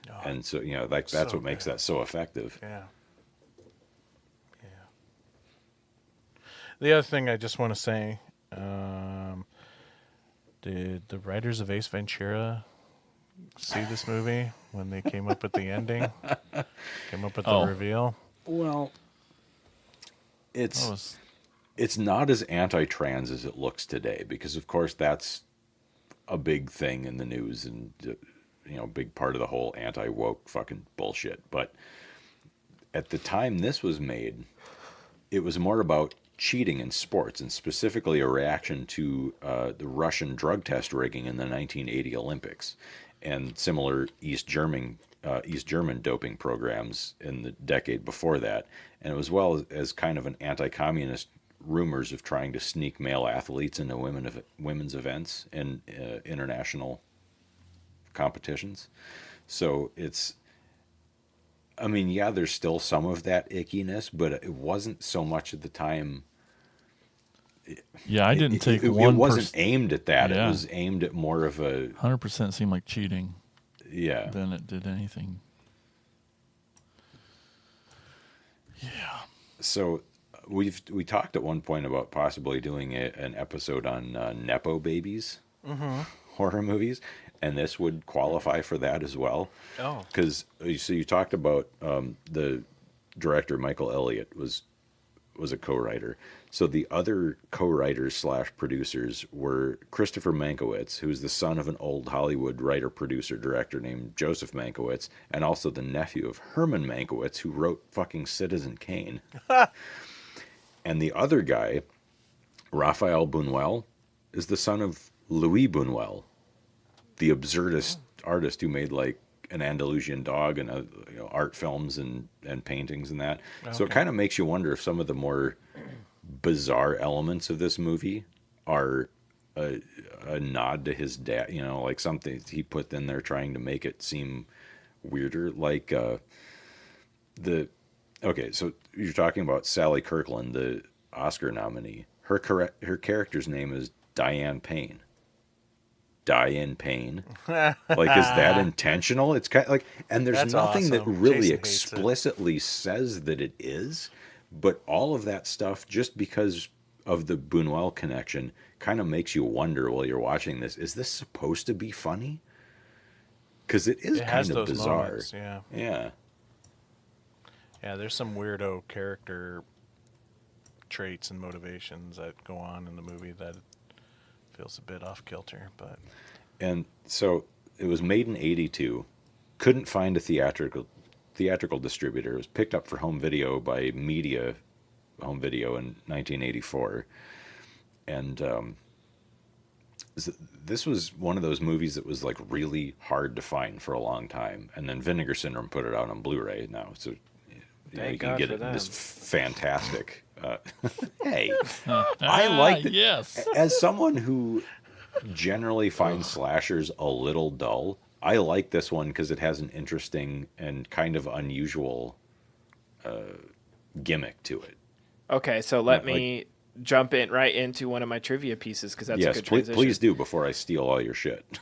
Oh, and so, that's so what makes that so effective. Yeah. Yeah. The other thing I just want to say, did the writers of Ace Ventura see this movie when they came up with the ending? Came up with the reveal? Well, it's not as anti-trans as it looks today, because of course that's a big thing in the news and a big part of the whole anti-woke fucking bullshit. But at the time this was made, it was more about cheating in sports, and specifically a reaction to the Russian drug test rigging in the 1980 Olympics and similar East German doping programs in the decade before that, and as well as kind of an anti-communist rumors of trying to sneak male athletes into women's events and international competitions. So there's still some of that ickiness, but it wasn't so much at the time. Yeah, I didn't take it one. It wasn't aimed at that. Yeah. It was aimed at more of a 100% seemed like cheating. Yeah. Than it did anything. Yeah. So we talked at one point about possibly doing an episode on Nepo babies, horror movies, and this would qualify for that as well. Oh. Because so you talked about the director Michael Elliott was a co-writer. So the other co-writers / producers were Christopher Mankiewicz, who's the son of an old Hollywood writer, producer, director named Joseph Mankiewicz, and also the nephew of Herman Mankiewicz, who wrote fucking Citizen Kane. And the other guy, Raphael Buñuel, is the son of Louis Buñuel, the absurdist artist who made like an Andalusian Dog and art films and paintings and that. Okay. So it kind of makes you wonder if some of the more bizarre elements of this movie are a nod to his dad, like something he put in there trying to make it seem weirder. Like so you're talking about Sally Kirkland, the Oscar nominee. Her character's name is Diane Payne. Diane Payne. Like, is that intentional? It's kind of like, and there's That's nothing awesome. that really Jason explicitly says that it is, but all of that stuff, just because of the Buñuel connection, kind of makes you wonder while you're watching this, is this supposed to be funny? Because it is kind of bizarre. Moments, yeah. Yeah. Yeah, there's some weirdo character traits and motivations that go on in the movie that feels a bit off kilter, but. And so it was made in '82. Couldn't find a theatrical distributor. It was picked up for home video by Media Home Video in 1984. And this was one of those movies that was like really hard to find for a long time. And then Vinegar Syndrome put it out on Blu-ray now. So you can get it in this fantastic. Hey, I like it. Yes. As someone who generally finds slashers a little dull, I like this one because it has an interesting and kind of unusual gimmick to it. Okay, so let me jump right into one of my trivia pieces because that's a good transition. Please do before I steal all your shit.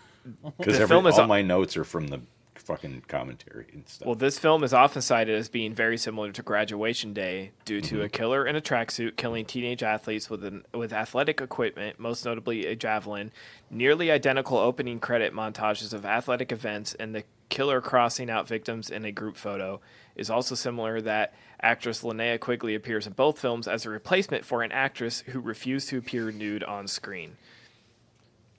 Because all my notes are from the fucking commentary and stuff. Well, this film is often cited as being very similar to Graduation Day due to a killer in a tracksuit killing teenage athletes with athletic equipment, most notably a javelin, nearly identical opening credit montages of athletic events, and the killer crossing out victims in a group photo. Is also similar that actress Linnea Quigley appears in both films as a replacement for an actress who refused to appear nude on screen.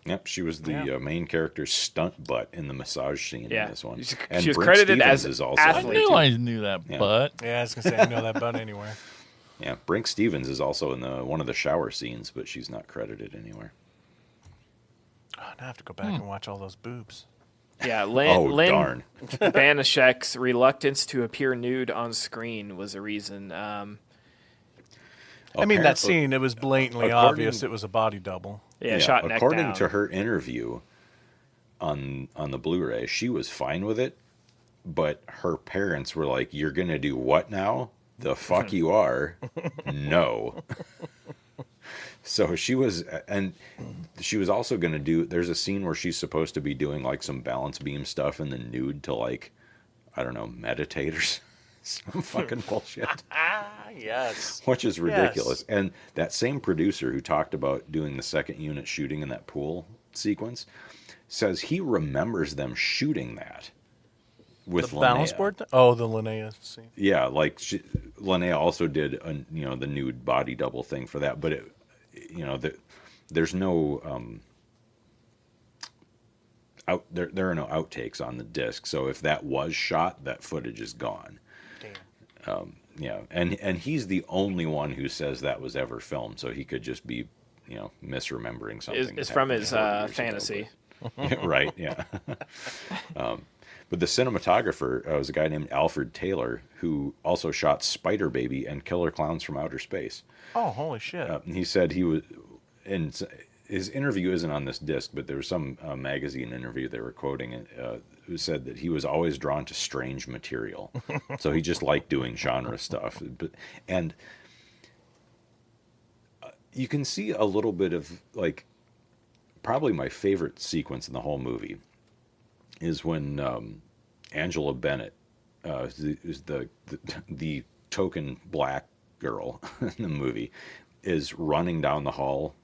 Yep, she was the main character's stunt butt in the massage scene in this one. She was credited as athlete. I knew that butt. Yeah, I was going to say, I know that butt anywhere. Yeah, Brink Stevens is also in one of the shower scenes, but she's not credited anywhere. Oh, now I have to go back and watch all those boobs. Yeah, Lynn darn. Banashek's reluctance to appear nude on screen was a reason. I mean, that scene, it was blatantly obvious it was a body double. Yeah, shot neck according down. to her interview on the Blu-ray, she was fine with it, but her parents were like, "You're gonna do what now? The fuck you are? No." So she was also gonna do. There's a scene where she's supposed to be doing like some balance beam stuff in the nude to like, I don't know, meditate or some fucking bullshit. Yes. Which is ridiculous. Yes. And that same producer who talked about doing the second unit shooting in that pool sequence says he remembers them shooting that with the balance board? The Linnea scene. Yeah, like Linnea also did the nude body double thing for that, but there's no there are no outtakes on the disc. So if that was shot, that footage is gone. Damn. Yeah, and he's the only one who says that was ever filmed, so he could just be, misremembering something. It's from his fantasy. Right, yeah. But the cinematographer was a guy named Alfred Taylor, who also shot Spider Baby and Killer Clowns from Outer Space. Oh, holy shit. He said he was, and his interview isn't on this disc, but there was some magazine interview they were quoting who said that he was always drawn to strange material. So he just liked doing genre stuff. And you can see a little bit of, like, probably my favorite sequence in the whole movie is when Angela Bennett, is the token black girl in the movie, is running down the hall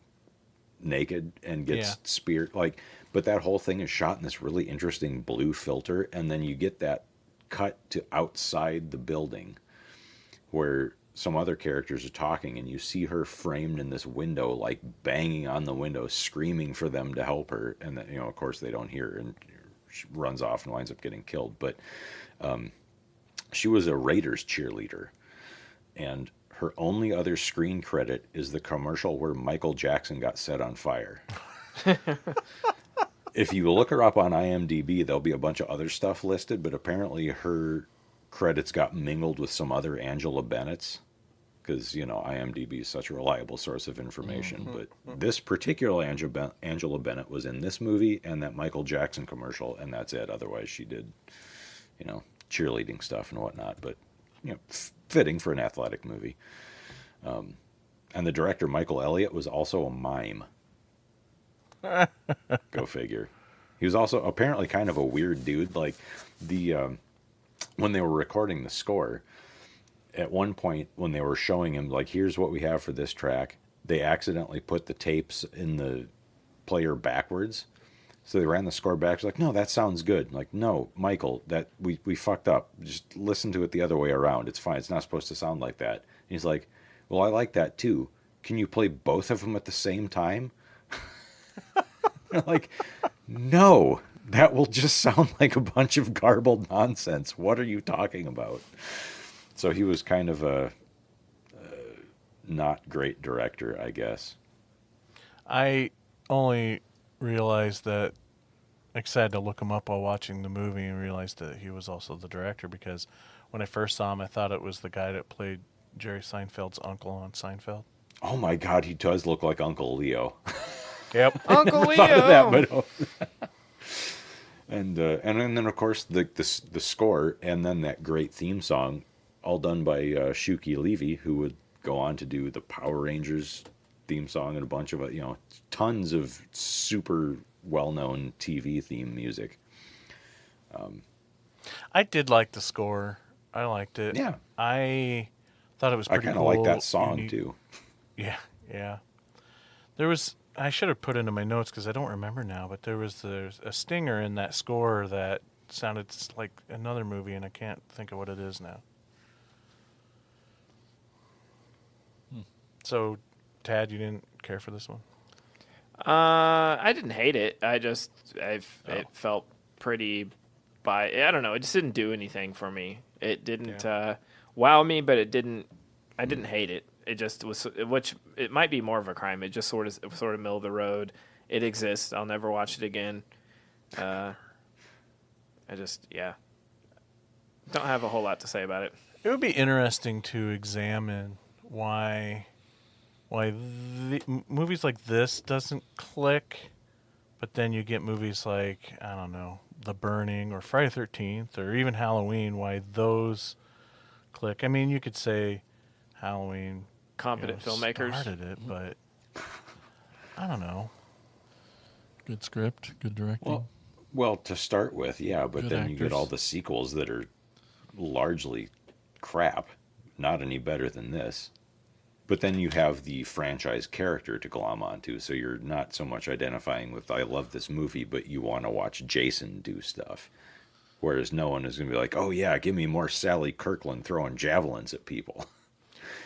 naked and gets speared. Like, but that whole thing is shot in this really interesting blue filter, and then you get that cut to outside the building where some other characters are talking, and you see her framed in this window, like banging on the window, screaming for them to help her. And then, of course, they don't hear her, and she runs off and winds up getting killed. But she was a Raiders cheerleader, and her only other screen credit is the commercial where Michael Jackson got set on fire. If you look her up on IMDb, there'll be a bunch of other stuff listed, but apparently her credits got mingled with some other Angela Bennett's, because, IMDb is such a reliable source of information. But this particular Angela Bennett was in this movie and that Michael Jackson commercial, and that's it. Otherwise, she did, cheerleading stuff and whatnot. But, fitting for an athletic movie. And the director, Michael Elliott, was also a mime. Go figure. He was also apparently kind of a weird dude. Like, when they were recording the score, at one point when they were showing him, like, here's what we have for this track, they accidentally put the tapes in the player backwards. So they ran the score back. Like, no, that sounds good. Like, no, Michael, that we fucked up. Just listen to it the other way around. It's fine. It's not supposed to sound like that. And he's like, well, I like that too. Can you play both of them at the same time? Like, no, that will just sound like a bunch of garbled nonsense. What are you talking about? So he was kind of a not great director, I guess. I only realized that, like I said, to look him up while watching the movie, and realized that he was also the director, because when I first saw him, I thought it was the guy that played Jerry Seinfeld's uncle on Seinfeld. Oh my God, he does look like Uncle Leo. Yep. Uncle Leo. Thought of that, but and then of course the score, and then that great theme song, all done by Shuki Levy, who would go on to do the Power Rangers theme song and a bunch of tons of super well-known TV theme music. I did like the score. I liked it. Yeah. I thought it was pretty cool. I kind of like that song too. Yeah, yeah. I should have put it in my notes because I don't remember now, but there's a stinger in that score that sounded like another movie, and I can't think of what it is now. So, Tad, you didn't care for this one? I didn't hate it. It felt pretty I don't know. It just didn't do anything for me. It didn't wow me, but I didn't hate it. It just was, which it might be more of a crime. It just sort of middle of the road. It exists. I'll never watch it again. I don't have a whole lot to say about it. It would be interesting to examine why movies like this doesn't click, but then you get movies like, I don't know, The Burning or Friday the 13th or even Halloween, why those click. I mean, you could say Halloween Competent filmmakers started it, but I don't know. Good script, good directing. Well, to start with, yeah, but Good then actors. you get all the sequels that are largely crap, not any better than this. But then you have the franchise character to glom onto, so you're not so much identifying with, I love this movie, but you want to watch Jason do stuff. Whereas no one is going to be like, oh yeah, give me more Sally Kirkland throwing javelins at people.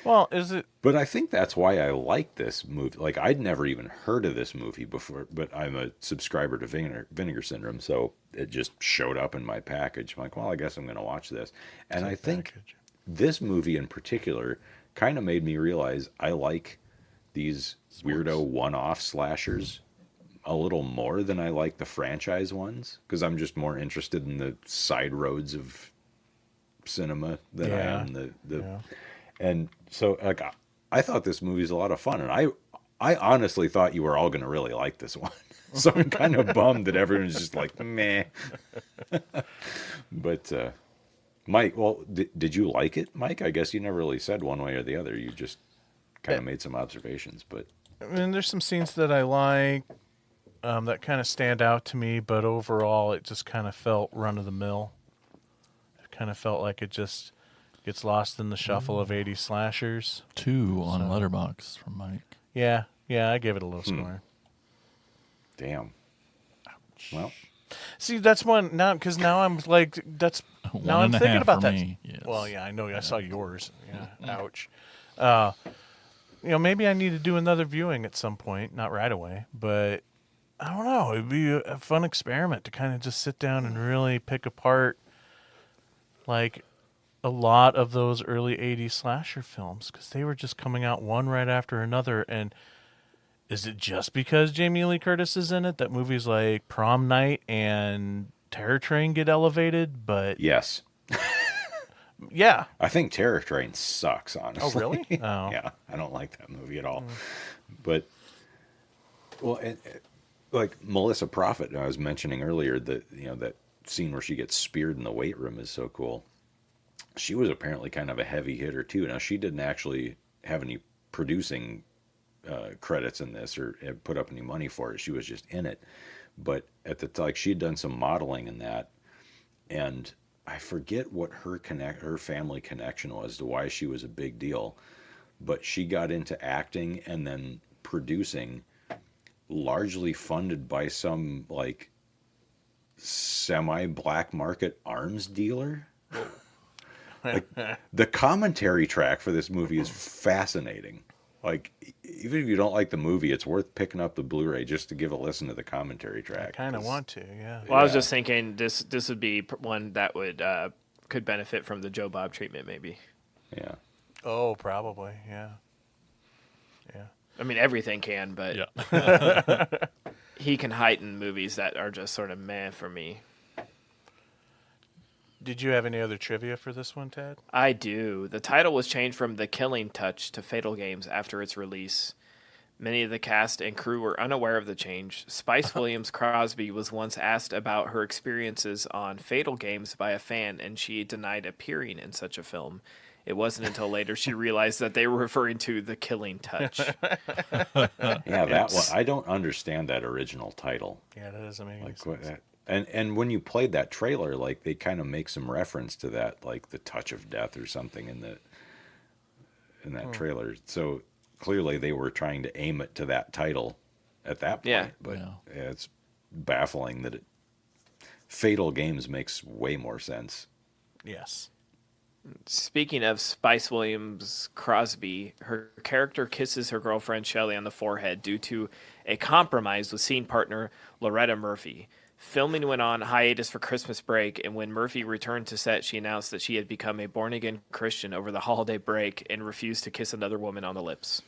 Well, is it? But I think that's why I like this movie. Like, I'd never even heard of this movie before, but I'm a subscriber to Vinegar Syndrome, so it just showed up in my package. I'm like, well, I guess I'm going to watch this. And I think this movie in particular kind of made me realize I like these weirdo one-off slashers a little more than I like the franchise ones, because I'm just more interested in the side roads of cinema than I am and so, like, I thought this movie's a lot of fun, and I honestly thought you were all going to really like this one. So I'm kind of bummed that everyone's just like, meh. But, Mike, well, did you like it, Mike? I guess you never really said one way or the other. You just kind of made some observations, but I mean, there's some scenes that I like that kind of stand out to me, but overall, it just kind of felt run of the mill. It kind of felt like it just gets lost in the shuffle of 80s slashers. 2 on Letterboxd from Mike. Yeah, I gave it a low score. damn. Well, See, that's one now because now I'm like that's now I'm 1.5 thinking about for that. me, yes. Well, yeah, I know. I saw yours. Yeah, ouch. Maybe I need to do another viewing at some point, not right away, but I don't know. It'd be a fun experiment to kind of just sit down and really pick apart like a lot of those early 80s slasher films because they were just coming out one right after another. And is it just because Jamie Lee Curtis is in it that movies like Prom Night and Terror Train get elevated? But yes. yeah. I think Terror Train sucks, honestly. Oh, really? Oh. Yeah, I don't like that movie at all. But, well, like Melissa Prophet, I was mentioning earlier, that that scene where she gets speared in the weight room is so cool. She was apparently kind of a heavy hitter too. Now she didn't actually have any producing credits in this or put up any money for it. She was just in it. But at the like she had done some modeling in that, and I forget what her family connection was to why she was a big deal, but she got into acting and then producing, largely funded by some like semi black market arms dealer. Like the commentary track for this movie is fascinating. Like even if you don't like the movie, it's worth picking up the Blu-ray just to give a listen to the commentary track. I kind of want to, yeah. Well, I was just thinking this would be one that would could benefit from the Joe Bob treatment, maybe. Yeah. Oh, probably, yeah. I mean, everything can, but Yeah. he can heighten movies that are just sort of meh for me. Did you have any other trivia for this one, Ted? I do. The title was changed from The Killing Touch to Fatal Games after its release. Many of the cast and crew were unaware of the change. Spice Williams Crosby was once asked about her experiences on Fatal Games by a fan, and she denied appearing in such a film. It wasn't until later she realized that they were referring to The Killing Touch. Yeah, that one. I don't understand that original title. Yeah, that doesn't make any Like sense. and when you played that trailer, like they kind of make some reference to that, like the touch of death or something in that trailer. So clearly they were trying to aim it to that title at that point. Yeah. But it's baffling that Fatal Games makes way more sense. Yes. Speaking of Spice Williams Crosby, her character kisses her girlfriend Shelley on the forehead due to a compromise with scene partner Loretta Murphy. Filming went on hiatus for Christmas break, and when Murphy returned to set, she announced that she had become a born-again Christian over the holiday break and refused to kiss another woman on the lips.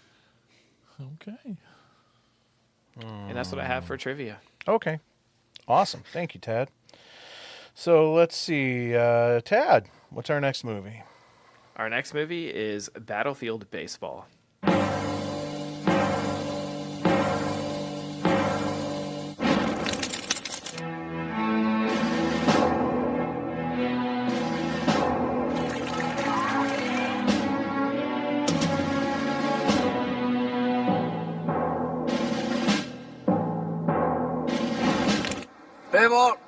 Okay. And that's what I have for trivia. Okay. Awesome. Thank you, Tad. So let's see. Tad, what's our next movie? Our next movie is Battlefield Baseball. Baseball.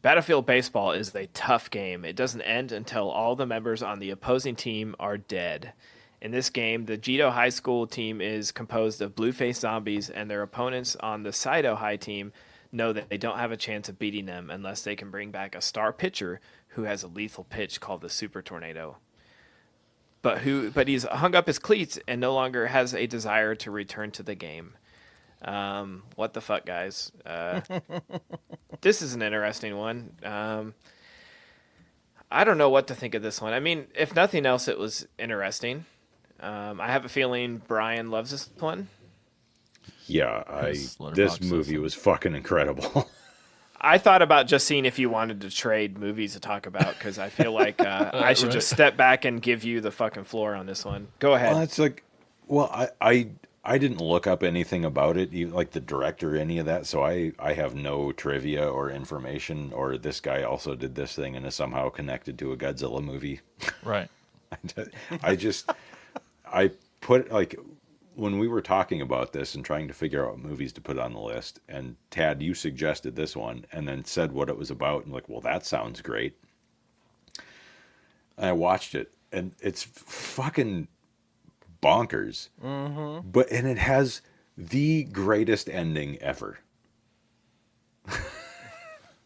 Battlefield Baseball is a tough game. It doesn't end until all the members on the opposing team are dead. In this game, the Jito High School team is composed of blue-faced zombies, and their opponents on the Saito High team, know that they don't have a chance of beating them unless they can bring back a star pitcher who has a lethal pitch called the Super Tornado. But he's hung up his cleats and no longer has a desire to return to the game. What the fuck, guys? This is an interesting one. I don't know what to think of this one. I mean, if nothing else, it was interesting. I have a feeling Brian loves this one. Yeah, this movie was fucking incredible. I thought about just seeing if you wanted to trade movies to talk about, because I feel like I should just step back and give you the fucking floor on this one. Go ahead. Well, it's like, I didn't look up anything about it, like the director, any of that, so I have no trivia or information, or this guy also did this thing and is somehow connected to a Godzilla movie. Right. I put, like, when we were talking about this and trying to figure out what movies to put on the list, and Tad, you suggested this one and then said what it was about, and like, well, that sounds great. And I watched it, and it's fucking bonkers. Mm-hmm. And it has the greatest ending ever.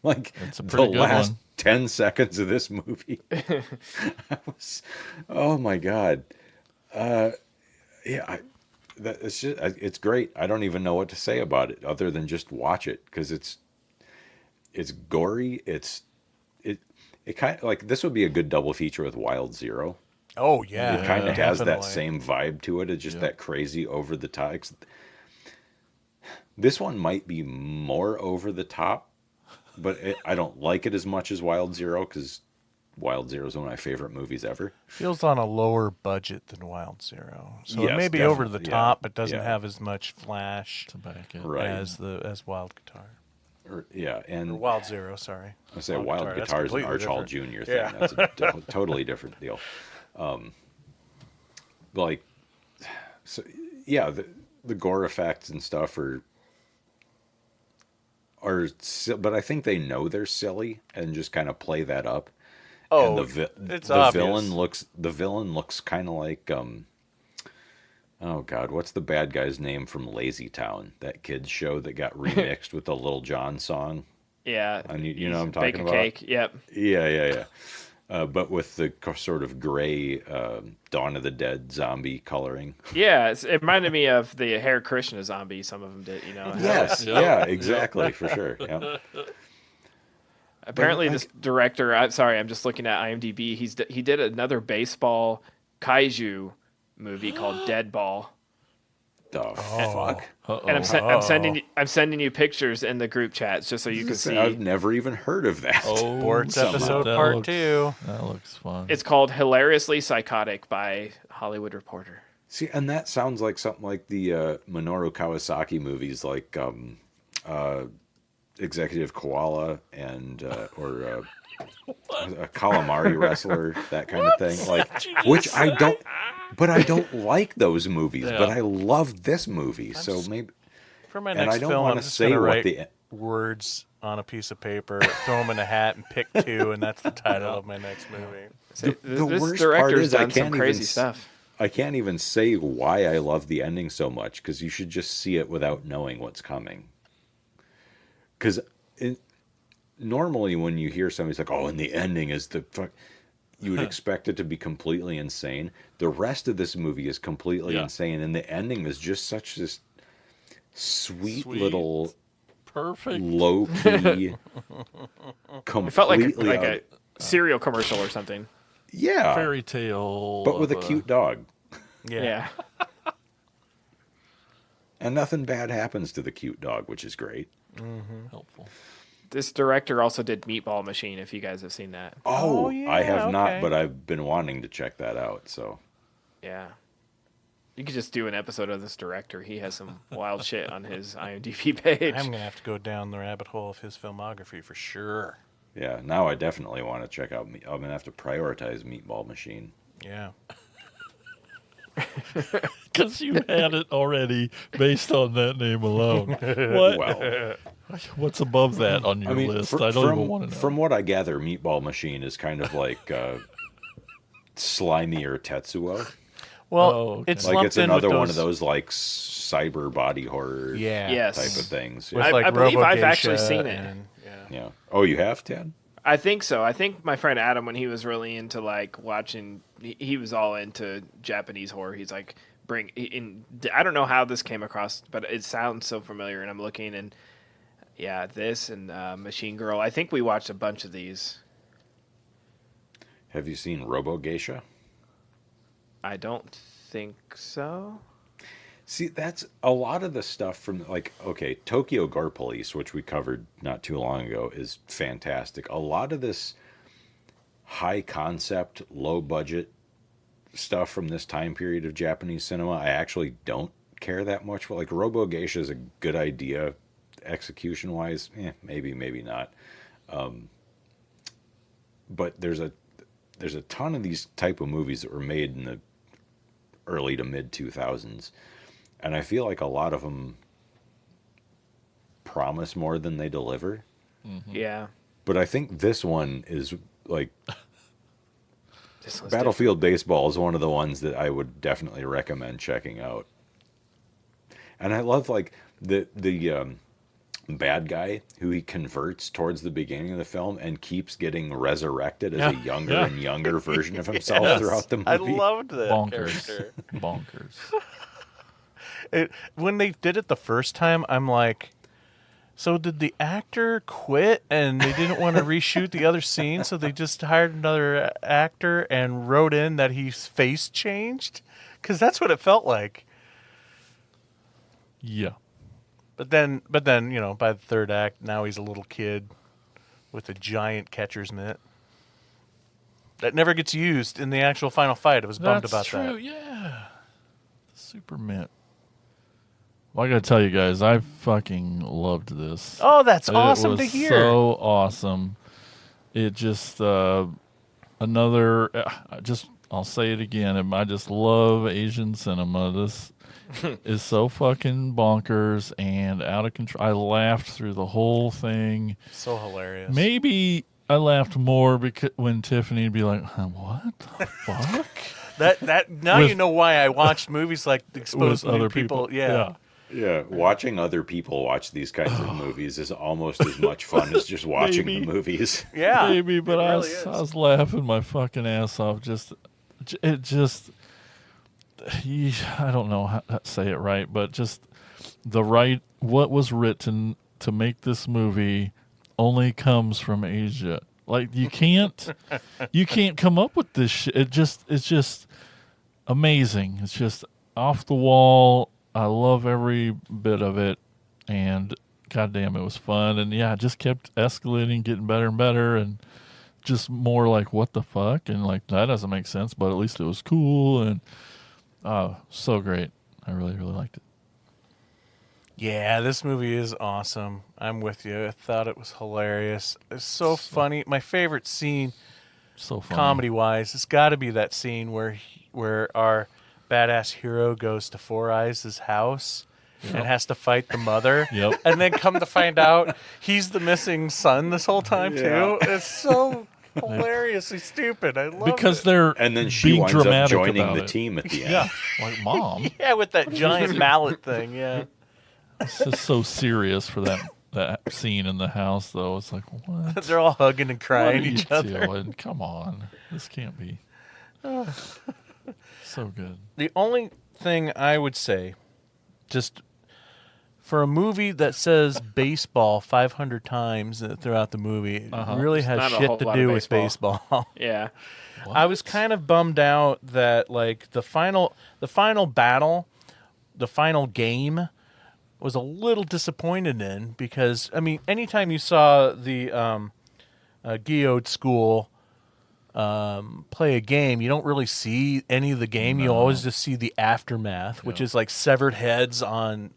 Like, the last 10 seconds of this movie. Oh my God. It's great. I don't even know what to say about it other than just watch it, because it's gory. It kind of, like, this would be a good double feature with Wild Zero. Oh yeah, it kind of has that same vibe to it. It's just that crazy over the top. This one might be more over the top, but I don't like it as much as Wild Zero, because Wild Zero is one of my favorite movies ever. Feels on a lower budget than Wild Zero, so yes, it may be over the top, but doesn't have as much flash to back it as Wild Guitar. Or Wild Zero. Sorry, I say Wild Guitar is an Arch Hall Jr. thing. Yeah. That's a totally different deal. The gore effects and stuff are, but I think they know they're silly and just kind of play that up. Oh, and it's the obvious. villain looks kind of like oh God, what's the bad guy's name from Lazy Town? That kids show that got remixed with the Lil Jon song. Yeah, and you know what I'm talking about? Bake a cake. Yep. Yeah. But with the sort of gray Dawn of the Dead zombie coloring. Yeah, it reminded me of the Hare Krishna zombie. Some of them did, you know. Yes, yeah, exactly, for sure. Yeah. Apparently, this director. I'm just looking at IMDb. He did another baseball kaiju movie called Dead Ball. The fuck? And I'm sending you pictures in the group chats just so you can see. I've never even heard of that. Sports episode part 2. That looks fun. It's called Hilariously Psychotic by Hollywood Reporter. See, and that sounds like something like the Minoru Kawasaki movies, like Executive Koala and or a calamari wrestler, that kind of thing. Like, which I don't. But I don't like those movies. Yeah. But I love this movie, so maybe. For my next film, I'm just going to write words on a piece of paper, throw them in a hat, and pick 2, and that's the title of my next movie. The worst part is I can't even say why I love the ending so much, because you should just see it without knowing what's coming. Because normally when you hear somebody's like, "Oh, and the ending is the fuck," you would expect it to be completely insane. The rest of this movie is completely insane, and the ending is just such this sweet. Little, perfect, low key. It felt like a cereal commercial or something. Yeah, fairy tale, but with a cute dog. Yeah. And nothing bad happens to the cute dog, which is great. Mm-hmm. Helpful. This director also did Meatball Machine, if you guys have seen that. Oh yeah, I have not, but I've been wanting to check that out. So, yeah, you could just do an episode of this director. He has some wild shit on his IMDb page. I'm gonna have to go down the rabbit hole of his filmography for sure. Yeah, now I definitely want to check out. I'm gonna have to prioritize Meatball Machine. Yeah. Because you had it already based on that name alone. What? Well, what's above that on your list? I don't even want to know. From what I gather, Meatball Machine is kind of like slimy or Tetsuo. Well, okay. it's Like lumped it's in with another one those, of those like cyber body horror Yes. type of things. with Yeah. like I believe I've Robo-Geisha actually seen it. and- Yeah. Oh, you have, Ted? I think so. I think my friend Adam, when he was really into like watching, he was all into Japanese horror. He's like, I don't know how this came across, but it sounds so familiar. And I'm looking, and yeah, this and Machine Girl. I think we watched a bunch of these. Have you seen Robo Geisha? I don't think so. See, that's a lot of the stuff from like, okay, Tokyo Gore Police, which we covered not too long ago, is fantastic. A lot of this high concept, low budget stuff from this time period of Japanese cinema, I actually don't care that much for. Like Robo Geisha is a good idea, execution wise, maybe, maybe not. But there's a ton of these type of movies that were made in the early to mid 2000s. And I feel like a lot of them promise more than they deliver. Mm-hmm. Yeah. But I think this one is like This one's Battlefield Baseball is one of the ones that I would definitely recommend checking out. And I love like the bad guy who he converts towards the beginning of the film and keeps getting resurrected as a younger and younger version of himself throughout the movie. I loved that Bonkers. character. Bonkers. When they did it the first time, I'm like, so did the actor quit and they didn't want to reshoot the other scene, so they just hired another actor and wrote in that his face changed? Because that's what it felt like. Yeah. But then, you know, by the third act, now he's a little kid with a giant catcher's mitt that never gets used in the actual final fight. I was bummed That's about true, that. yeah. Super Mint. Well, I gotta tell you guys, I fucking loved this. Oh, that's It awesome was to hear. So awesome. It just another. I'll say it again. I just love Asian cinema. This is so fucking bonkers and out of control. I laughed through the whole thing. So hilarious. Maybe I laughed more because when Tiffany would be like, "What the fuck?" That now With- you know why I watched movies like Exposed With to New other people. Yeah. Yeah, watching other people watch these kinds of movies is almost as much fun as just watching the movies. Yeah. Maybe, but it I really is. was laughing my fucking ass off. I don't know how to say it right, but just what was written to make this movie only comes from Asia. Like you can't come up with this shit. It's just amazing. It's just off the wall. I love every bit of it, and goddamn, it was fun. And yeah, it just kept escalating, getting better and better, and just more like what the fuck, and like that doesn't make sense, but at least it was cool, and so great. I really, really liked it. Yeah, this movie is awesome. I'm with you. I thought it was hilarious. It's so funny. My favorite scene, So funny. comedy-wise, it's got to be that scene where our badass hero goes to Four Eyes' house and has to fight the mother. Yep. And then come to find out he's the missing son this whole time, too. It's so hilariously stupid. I love Because it. they're And then she being winds up dramatic joining about the it. team at the end. Yeah, like mom. Yeah, with that giant mallet thing, yeah. It's just so serious for that scene in the house, though. It's like, what? They're all hugging and What crying are you each other. doing? Come on, this can't be. So good. The only thing I would say, just for a movie that says baseball 500 times throughout the movie, it really has not a shit whole to lot do of with baseball. baseball. Yeah. I was kind of bummed out that like the final battle, the final game was a little disappointed in, because I mean, anytime you saw the Geode School play a game, you don't really see any of the game. You always just see the aftermath, which is like severed heads on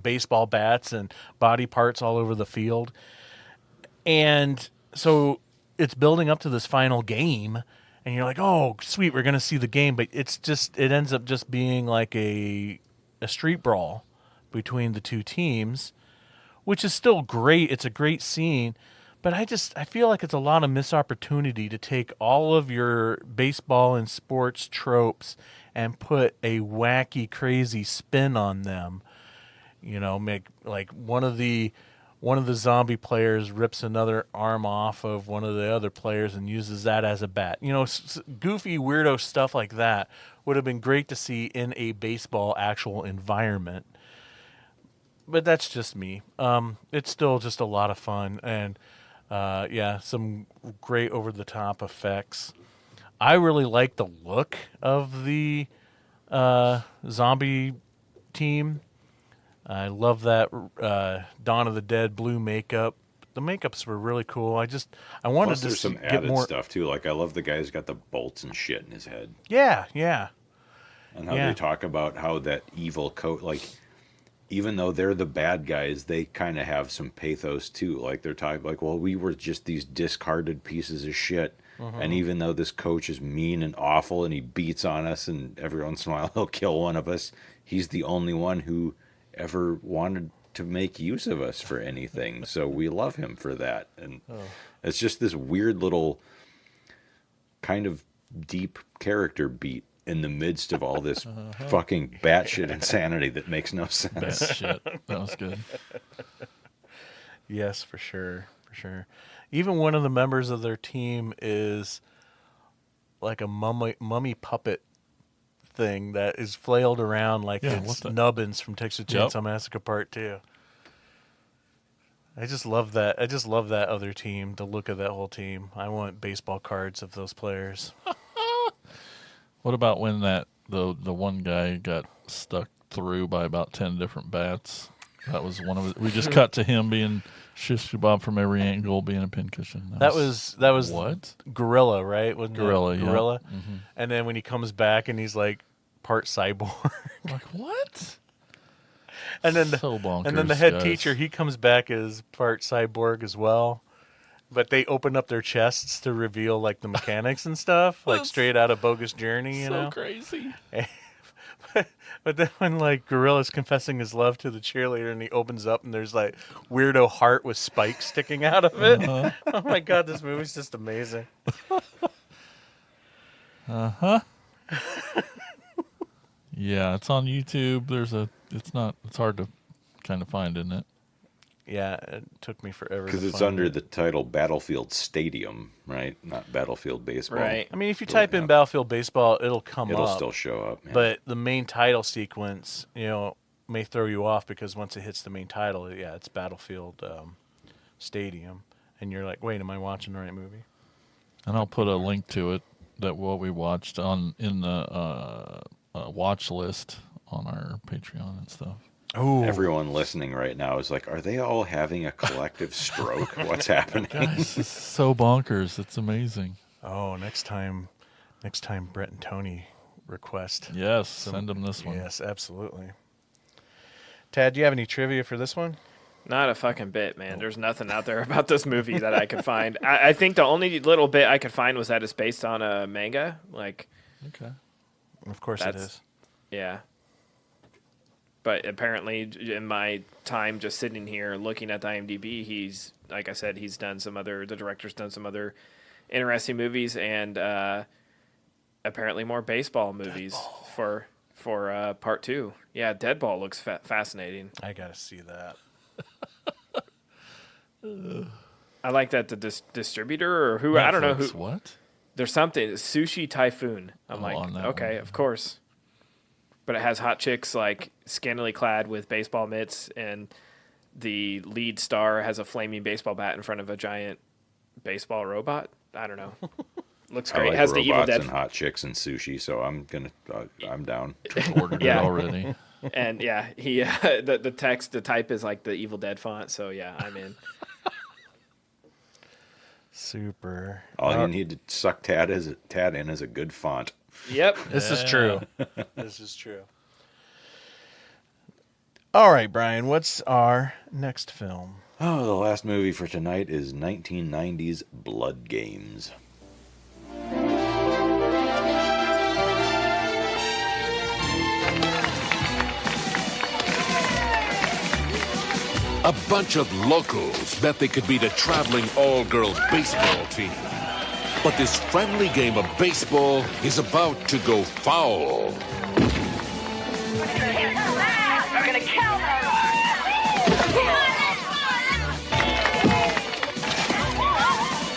baseball bats and body parts all over the field. And so it's building up to this final game, and you're like, oh, sweet, we're going to see the game. But it ends up just being like a street brawl between the two teams, which is still great. It's a great scene. But I feel like it's a lot of missed opportunity to take all of your baseball and sports tropes and put a wacky, crazy spin on them. You know, make like one of the zombie players rips another arm off of one of the other players and uses that as a bat. You know, goofy, weirdo stuff like that would have been great to see in a baseball actual environment. But that's just me. It's still just a lot of fun, and some great over-the-top effects. I really like the look of the zombie team. I love that Dawn of the Dead blue makeup. The makeups were really cool. I wanted Plus, to there's some get added more stuff too. Like I love the guy who's got the bolts and shit in his head. Yeah. And how they talk about how that evil coat, like even though they're the bad guys, they kind of have some pathos too. Like they're talking like, well, we were just these discarded pieces of shit. And even though this coach is mean and awful and he beats on us and every once in a while he'll kill one of us, he's the only one who ever wanted to make use of us for anything. So we love him for that. And it's just this weird little kind of deep character beat in the midst of all this fucking batshit insanity that makes no sense. Batshit. That was good. Yes, for sure. Even one of the members of their team is like a mummy puppet thing that is flailed around like it's Nubbins from Texas Chainsaw Massacre Part 2. I just love that. I just love that other team, the look of that whole team. I want baseball cards of those players. What about when the one guy got stuck through by about 10 different bats? That was one of it. We just cut to him being shish kebab from every angle, being a pincushion. That was what? Gorilla, right? Wasn't Gorilla, it? yeah. Gorilla. Mm-hmm. And then when he comes back and he's like part cyborg. Like what? And then so bonkers, and then the head guys. teacher, he comes back as part cyborg as well. But they open up their chests to reveal like the mechanics and stuff, like straight out of Bogus Journey, you know. So crazy. But then when like Gorilla's confessing his love to the cheerleader and he opens up and there's like weirdo heart with spikes sticking out of it. Oh my god, this movie's just amazing. Yeah, it's on YouTube. It's hard to kind of find, isn't it? Yeah, it took me forever. Because it's find under it. the title Battlefield Stadium, right? Not Battlefield Baseball. Right. I mean, if you type in Battlefield Baseball, it'll come up. It'll still show up. Yeah. But the main title sequence, may throw you off because once it hits the main title, it's Battlefield Stadium, and you're like, wait, am I watching the right movie? And I'll put a link to it that what we watched in the watch list on our Patreon and stuff. Oh, everyone listening right now is like, are they all having a collective stroke? What's happening? Guys, it's so bonkers. It's amazing. Oh, next time, Brett and Tony request. Yes, send them this one. Yes, absolutely. Tad, do you have any trivia for this one? Not a fucking bit, man. There's nothing out there about this movie that I could find. I think the only little bit I could find was that it's based on a manga. Like, okay, of course it is. Yeah. But apparently, in my time just sitting here looking at the IMDb, he's, like I said, the director's done some other interesting movies and apparently more baseball movies for part 2. Yeah, Deadball looks fascinating. I gotta see that. I like that the distributor or who, I don't know who. What? There's something, Sushi Typhoon. I'm okay, of course. But it has hot chicks like scantily clad with baseball mitts, and the lead star has a flaming baseball bat in front of a giant baseball robot. I don't know. Looks great. I like it has robots the Evil Dead and hot chicks and sushi, so I'm down. Ordered it already. And yeah, he the type is like the Evil Dead font. So yeah, I'm in. Super. All you need to suck Tad in is a good font. Yep. This is true. This is true. All right, Brian, what's our next film? Oh, the last movie for tonight is 1990's Blood Games. A bunch of locals bet they could beat a traveling all-girls baseball team. But this friendly game of baseball is about to go foul. We're gonna kill them!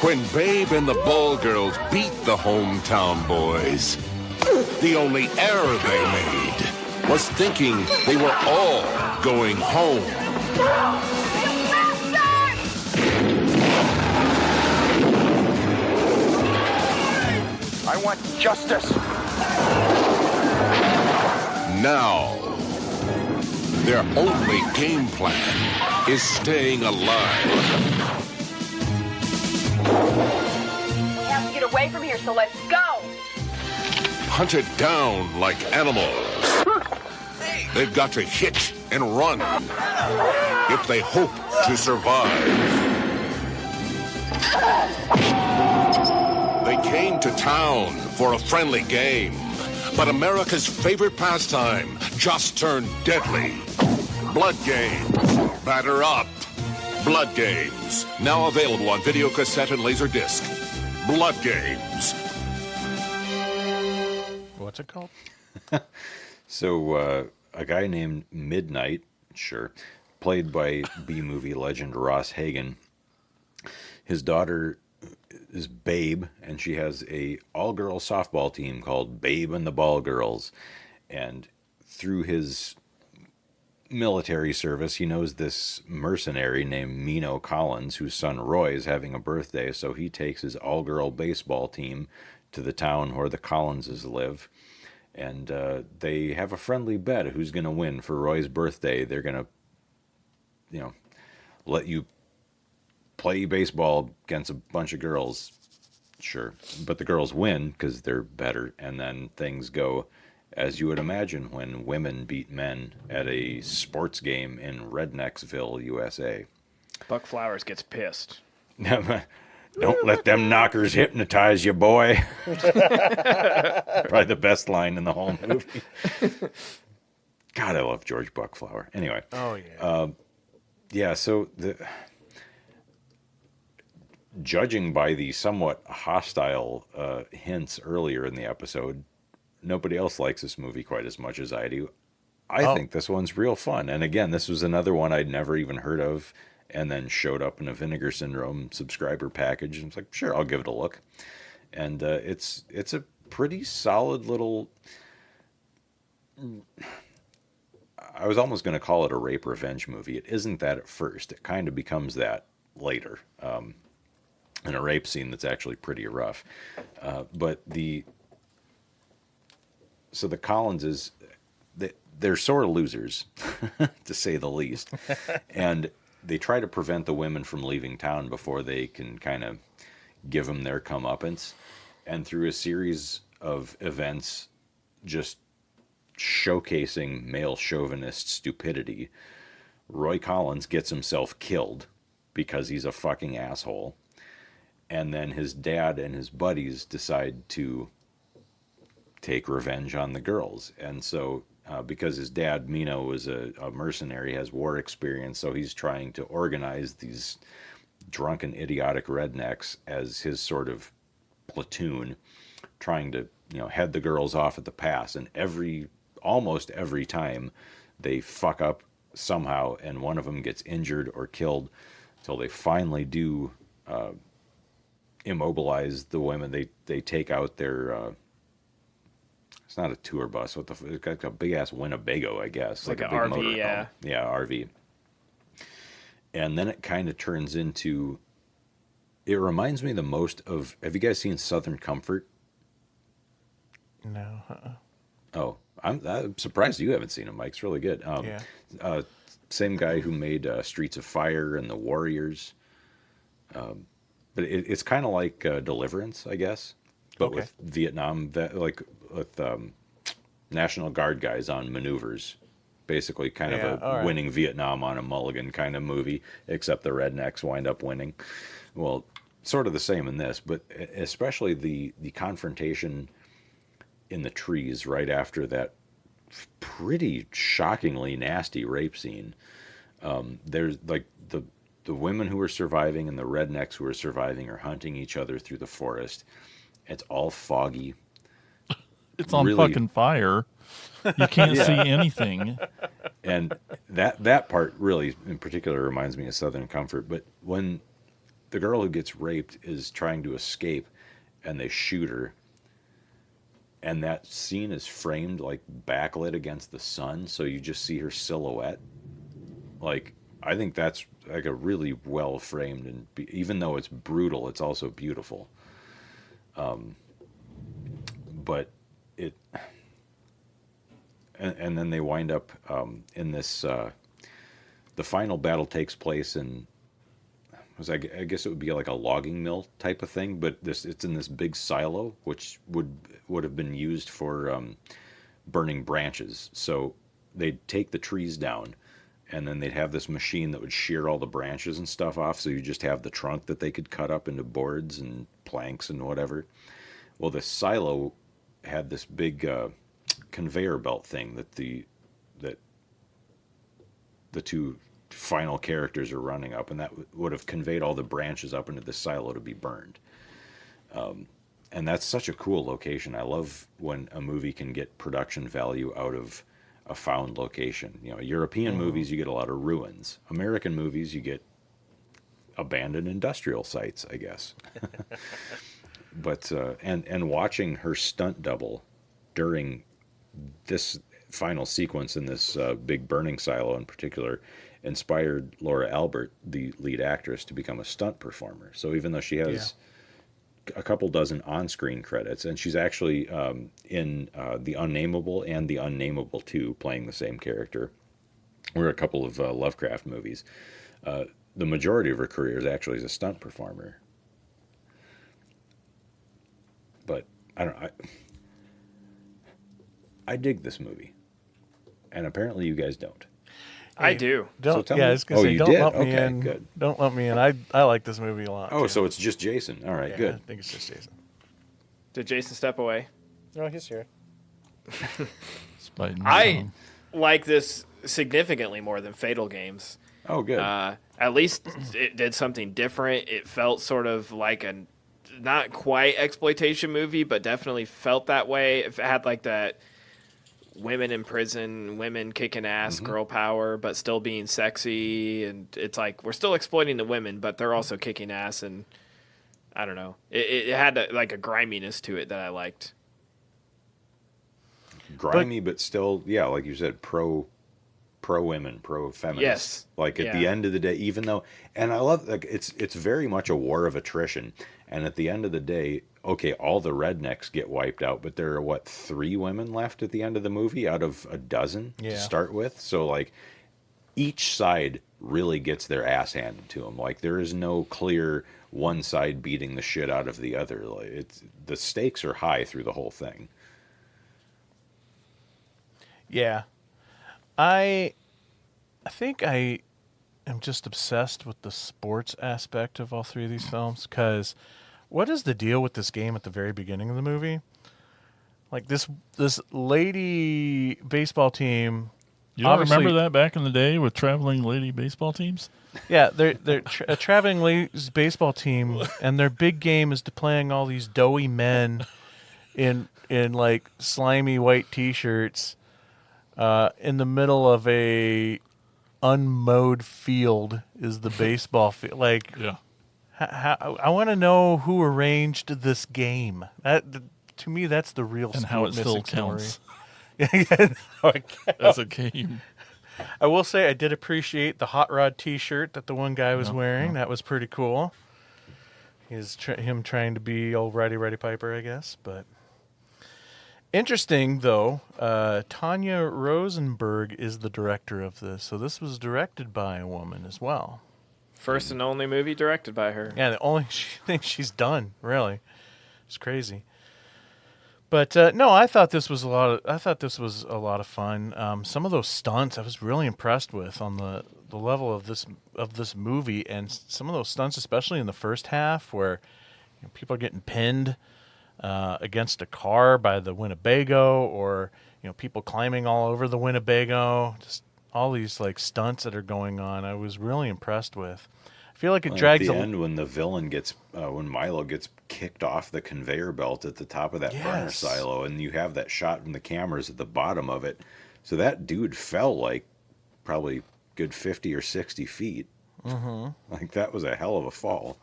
When Babe and the Ball Girls beat the hometown boys, the only error they made was thinking they were all going home. I want justice. Now, their only game plan is staying alive. We have to get away from here, so let's go! Hunted down like animals. They've got to hit and run if they hope to survive. They came to town for a friendly game, but America's favorite pastime just turned deadly. Blood Games. Batter up. Blood Games. Now available on video cassette and laserdisc. Blood Games. What's it called? So, a guy named Midnight, sure, played by B-movie legend Ross Hagen. His daughter is Babe, and she has a all-girl softball team called Babe and the Ball Girls. And through his military service, he knows this mercenary named Mino Collins, whose son Roy is having a birthday, so he takes his all-girl baseball team to the town where the Collinses live. And they have a friendly bet who's going to win for Roy's birthday. They're going to, let you play baseball against a bunch of girls. Sure. But the girls win because they're better. And then things go as you would imagine when women beat men at a sports game in Rednecksville, USA. Buck Flowers gets pissed. Don't let them knockers hypnotize you, boy. Probably the best line in the whole movie. God, I love George Buckflower. Anyway. Oh, yeah. Yeah, so judging by the somewhat hostile hints earlier in the episode, nobody else likes this movie quite as much as I do. I think this one's real fun. And again, this was another one I'd never even heard of, and then showed up in a Vinegar Syndrome subscriber package. And I was like, sure, I'll give it a look. And it's a pretty solid little... I was almost going to call it a rape revenge movie. It isn't that at first. It kind of becomes that later. In a rape scene that's actually pretty rough. But the Collinses, they're sore losers, to say the least. And they try to prevent the women from leaving town before they can kind of give them their comeuppance. And through a series of events just showcasing male chauvinist stupidity, Roy Collins gets himself killed because he's a fucking asshole. And then his dad and his buddies decide to take revenge on the girls. And so because his dad, Mino, was a mercenary, has war experience, so he's trying to organize these drunken, idiotic rednecks as his sort of platoon, trying to, head the girls off at the pass. And almost every time they fuck up somehow, and one of them gets injured or killed, until they finally do immobilize the women. They take out their... it's not a tour bus. It's got a big ass Winnebago, I guess. Like a an big RV, motorhome. yeah. Yeah, RV. And then it kind of turns into... It reminds me the most of... Have you guys seen Southern Comfort? No. Oh, I'm surprised you haven't seen it, Mike. It's really good. Yeah. Same guy who made Streets of Fire and The Warriors. But it's kind of like Deliverance, I guess. But with Vietnam, with National Guard guys on maneuvers. Basically kind of a winning Vietnam on a mulligan kind of movie, except the rednecks wind up winning. Well, sort of the same in this, but especially the confrontation in the trees right after that pretty shockingly nasty rape scene. There's like women who are surviving and the rednecks who are surviving are hunting each other through the forest. It's all foggy. It's on fucking fire. You can't see anything. And that part really, in particular, reminds me of Southern Comfort. But when the girl who gets raped is trying to escape and they shoot her, and that scene is framed like backlit against the sun, so you just see her silhouette. Like, I think that's like a really well framed, and even though it's brutal, it's also beautiful. But it, and then they wind up in this. The final battle takes place in, I guess it would be like a logging mill type of thing, but it's in this big silo, which would have been used for burning branches. So they'd take the trees down, and then they'd have this machine that would shear all the branches and stuff off, so you just have the trunk that they could cut up into boards and planks and whatever. Well, the silo had this big conveyor belt thing that the two final characters are running up, and that would have conveyed all the branches up into the silo to be burned. And that's such a cool location. I love when a movie can get production value out of a found location. You know, European movies, you get a lot of ruins. American movies, you get abandoned industrial sites, I guess. But and watching her stunt double during this final sequence in this big burning silo in particular inspired Laura Albert, the lead actress, to become a stunt performer. So even though she has a couple dozen on-screen credits, and she's actually in The Unnameable and The Unnameable 2, playing the same character, or a couple of Lovecraft movies, the majority of her career is actually as a stunt performer. But I dig this movie, and apparently you guys don't. I do. Don't. So I was gonna say, you don't did? lump me Okay, in. good. Don't lump me in. I like this movie a lot. Oh, too. so it's just Jason. All right, Yeah, good. I think it's just Jason. Did Jason step away? No, he's here. I like this significantly more than Fatal Games. Oh, good. At least it did something different. It felt sort of like a not quite exploitation movie, but definitely felt that way. It had like that women in prison, women kicking ass, girl power, but still being sexy. And it's like we're still exploiting the women, but they're also kicking ass. And I don't know. It had like a griminess to it that I liked. Grimy, but still, yeah, like you said, pro women, pro feminist. Yes. Like at the end of the day, even though, and I love, like, it's very much a war of attrition. And at the end of the day, okay, all the rednecks get wiped out, but there are 3 women left at the end of the movie out of a dozen to start with. So like each side really gets their ass handed to them. Like there is no clear one side beating the shit out of the other. Like, the stakes are high through the whole thing. Yeah. I think I am just obsessed with the sports aspect of all 3 of these films, because what is the deal with this game at the very beginning of the movie? Like this lady baseball team. You don't remember that back in the day with traveling lady baseball teams? Yeah, they're a traveling ladies baseball team, and their big game is to playing all these doughy men in like slimy white T-shirts in the middle of a unmowed field is the baseball field. Like, yeah. I want to know who arranged this game. That, to me, that's the real and how it still counts as a game. I will say I did appreciate the Hot Rod T-shirt that the one guy was wearing. That was pretty cool. He's him trying to be old Roddy Piper, I guess. But interesting, though, Tanya Rosenberg is the director of this. So this was directed by a woman as well. First and only movie directed by her. Yeah, the only thing she's done, really. It's crazy. But no, I thought this was a lot of fun. Some of those stunts I was really impressed with on the level of this movie, and some of those stunts, especially in the first half, where people are getting pinned against a car by the Winnebago, or people climbing all over the Winnebago. Just all these like stunts that are going on. I was really impressed with. I feel like it Well, drags at the end when the villain gets when Milo gets kicked off the conveyor belt at the top of that burner silo, and you have that shot from the cameras at the bottom of it. So that dude fell like probably good 50 or 60 feet. Mm-hmm. Like that was a hell of a fall.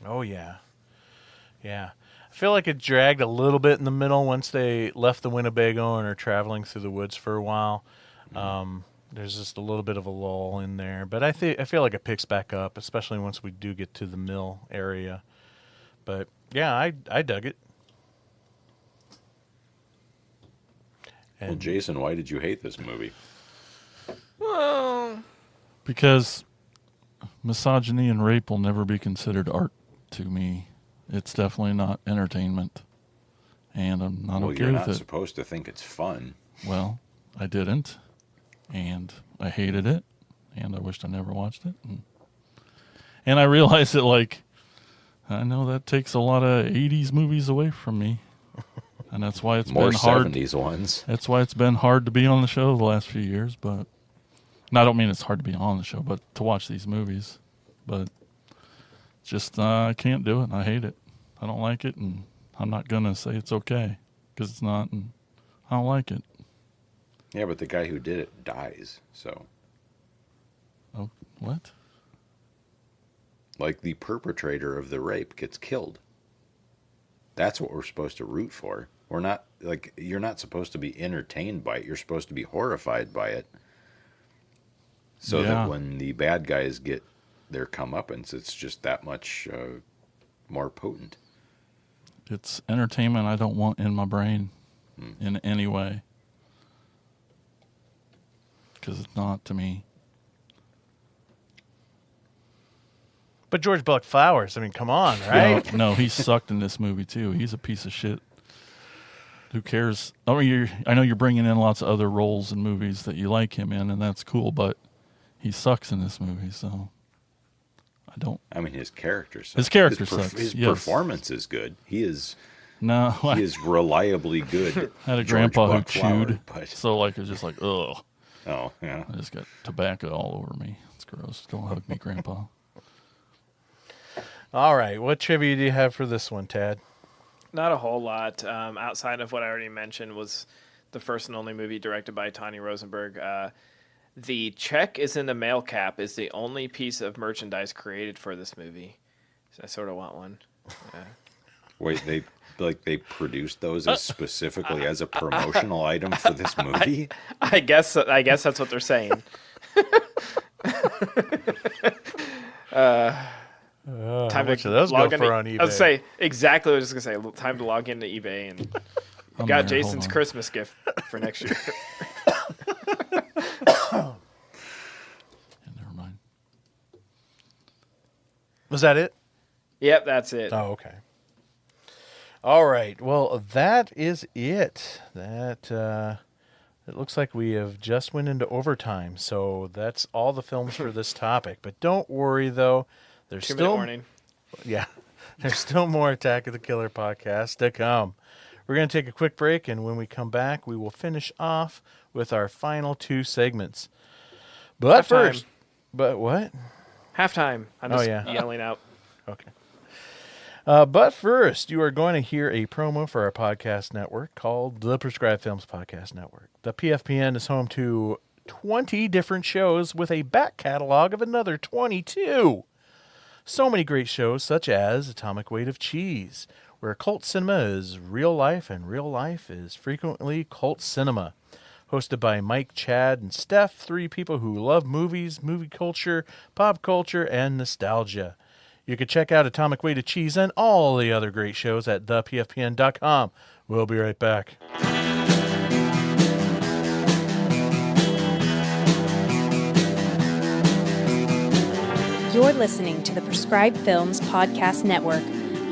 Oh yeah, yeah. I feel like it dragged a little bit in the middle once they left the Winnebago and are traveling through the woods for a while. There's just a little bit of a lull in there, but I feel like it picks back up, especially once we do get to the mill area. But yeah, I dug it. And Well, Jason, why did you hate this movie? Well, Because misogyny and rape will never be considered art to me. It's definitely not entertainment, and I'm not okay you're with not it. supposed to think it's fun. Well, I didn't, and I hated it, and I wished I never watched it. And I realized that, like, I know that takes a lot of 80s movies away from me, and that's why it's More been hard. 70s ones. That's why it's been hard to be on the show the last few years, but... And I don't mean it's hard to be on the show, but to watch these movies. But just, I can't do it. I hate it. I don't like it, and I'm not going to say it's okay, because it's not, and I don't like it. Yeah, but the guy who did it dies, so... Oh, what? Like the perpetrator of the rape gets killed. That's what we're supposed to root for. We're not, like, you're not supposed to be entertained by it. You're supposed to be horrified by it. So that when the bad guys get their comeuppance, it's just that much more potent. It's entertainment I don't want in my brain in any way. Because it's not to me. But George Buck Flowers, I mean, come on, right? No, he sucked in this movie too. He's a piece of shit. Who cares? I know you're bringing in lots of other roles in movies that you like him in, and that's cool, but he sucks in this movie, so I don't. I mean, his character sucks. His character sucks. His yes. performance is good. He is reliably good. I had a George grandpa who Buck Flower, chewed, but... so like it's just like ugh. Oh yeah. I just got tobacco all over me. It's gross. Don't hug me, Grandpa. All right, what trivia do you have for this one, Tad? not a whole lot. Outside of what I already mentioned was the first and only movie directed by Tony Rosenberg. The check is in the mail cap is the only piece of merchandise created for this movie. So I sort of want one. Wait, they produced those as specifically as a promotional item for this movie? I guess that's what they're saying. How much do those go for on eBay? I was say exactly what I was going to say. Time to log into eBay and got Jason's Christmas gift for next year. Never mind. Was that it? Yep, that's it. Oh, okay. All right. Well, that is it. That it looks like we have just went into overtime, so that's all the films for this topic. But don't worry, though. There's 2-minute warning. Yeah, there's still more Attack of the Killer podcast to come. We're going to take a quick break, and when we come back, we will finish off with our final two segments. But Halftime. first, but what? Halftime. I'm just yelling out. Okay. But first, you are going to hear a promo for our podcast network called the Prescribed Films Podcast Network. The PFPN is home to 20 different shows with a back catalog of another 22. So many great shows such as Atomic Weight of Cheese, where cult cinema is real life and real life is frequently cult cinema. Hosted by Mike, Chad, and Steph, three people who love movies, movie culture, pop culture, and nostalgia. You can check out Atomic Weight of Cheese and all the other great shows at thepfpn.com. We'll be right back. You're listening to the Prescribed Films Podcast Network,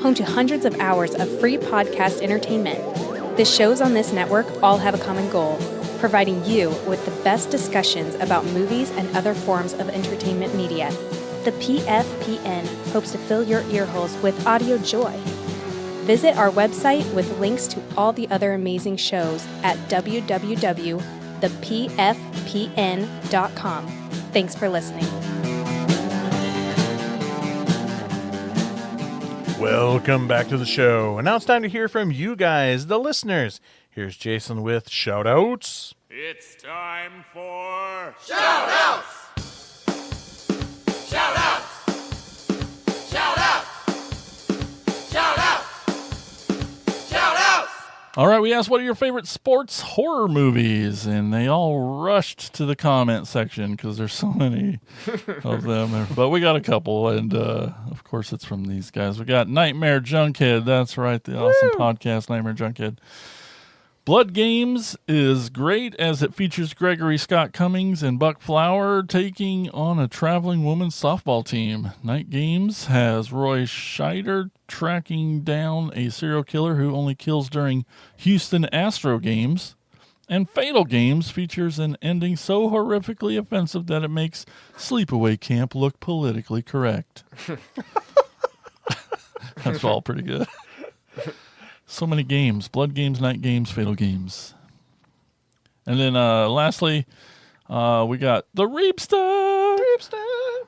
home to hundreds of hours of free podcast entertainment. The shows on this network all have a common goal, providing you with the best discussions about movies and other forms of entertainment media. The PFPN hopes to fill your earholes with audio joy. Visit our website with links to all the other amazing shows at www.thepfpn.com. Thanks for listening. Welcome back to the show. And now it's time to hear from you guys, the listeners. Here's Jason with shout-outs. It's time for Shout-outs! Shout-outs! Shout-outs! Shout-outs! Shout-outs! All right, we asked what are your favorite sports horror movies, and they all rushed to the comment section because there's so many of them. But we got a couple, and of course it's from these guys. We got Nightmare Junkhead. That's right, the awesome podcast, Nightmare Junkhead. Blood Games is great as it features Gregory Scott Cummings and Buck Flower taking on a traveling women's softball team. Night Games has Roy Scheider tracking down a serial killer who only kills during Houston Astro games. And Fatal Games features an ending so horrifically offensive that it makes sleepaway camp look politically correct. That's all pretty good. So many games. Blood Games, Night Games, Fatal Games. And then lastly, we got the Reebster.